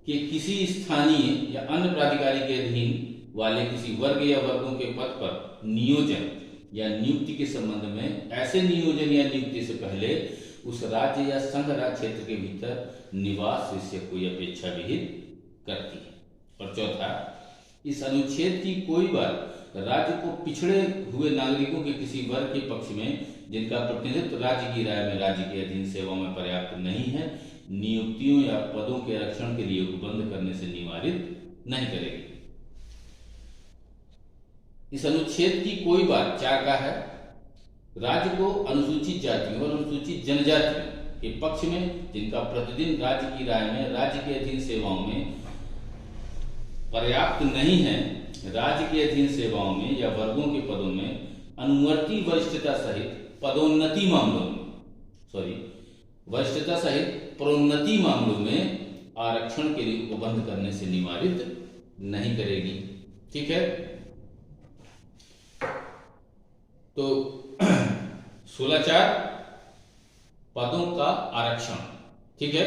के किसी स्थानीय या अन्य प्राधिकारी के अधीन वाले किसी वर्ग या वर्गों के पद पर नियोजन या नियुक्ति के संबंध में ऐसे नियोजन या नियुक्ति से पहले उस राज्य या संघ राज्य क्षेत्र के भीतर निवास विषय कोई अपेक्षा विहित करती है। और चौथा, इस अनुच्छेद की कोई बात राज्य को पिछड़े हुए नागरिकों के किसी वर्ग के पक्ष में जिनका प्रतिनिधित्व राज्य की राय में राज्य के अधीन सेवाओं में पर्याप्त नहीं है, नियुक्तियों या पदों के आरक्षण के लिए उपबंध करने से निवारित नहीं करेगी। इस अनुच्छेद की कोई बात 4 का है, राज्य को अनुसूचित जातियों और अनुसूचित जनजातियों के पक्ष में जिनका प्रतिदिन राज्य की राय में राज्य के अधीन सेवाओं में पर्याप्त नहीं है, राज्य के अधीन सेवाओं में या वर्गों के पदों में अनुवर्ती वरिष्ठता सहित पदोन्नति मामलों में वरिष्ठता सहित प्रोन्नति मामलों में आरक्षण के लिए उपबंध करने से निवारित नहीं करेगी। ठीक है, तो 16(4) पदों का आरक्षण। ठीक है,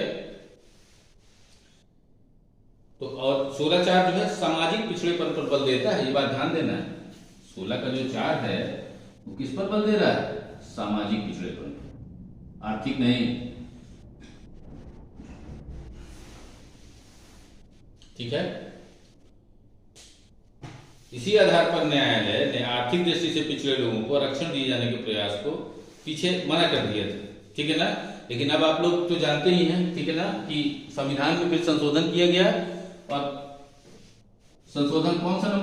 तो और 16(4) जो है सामाजिक पिछड़ेपन पर बल देता है, ये बात ध्यान देना है। 16 का जो 4 है वो किस पर बल दे रहा है, सामाजिक पिछड़ेपन, आर्थिक नहीं। ठीक है, इसी आधार पर न्यायालय ने आर्थिक दृष्टि से पिछड़े लोगों को आरक्षण दिए जाने के प्रयास को पीछे मना कर दिया था। ठीक है ना, लेकिन अब आप लोग तो जानते ही हैं, ठीक है ना, कि संविधान में फिर संशोधन किया गया और संशोधन कौन सा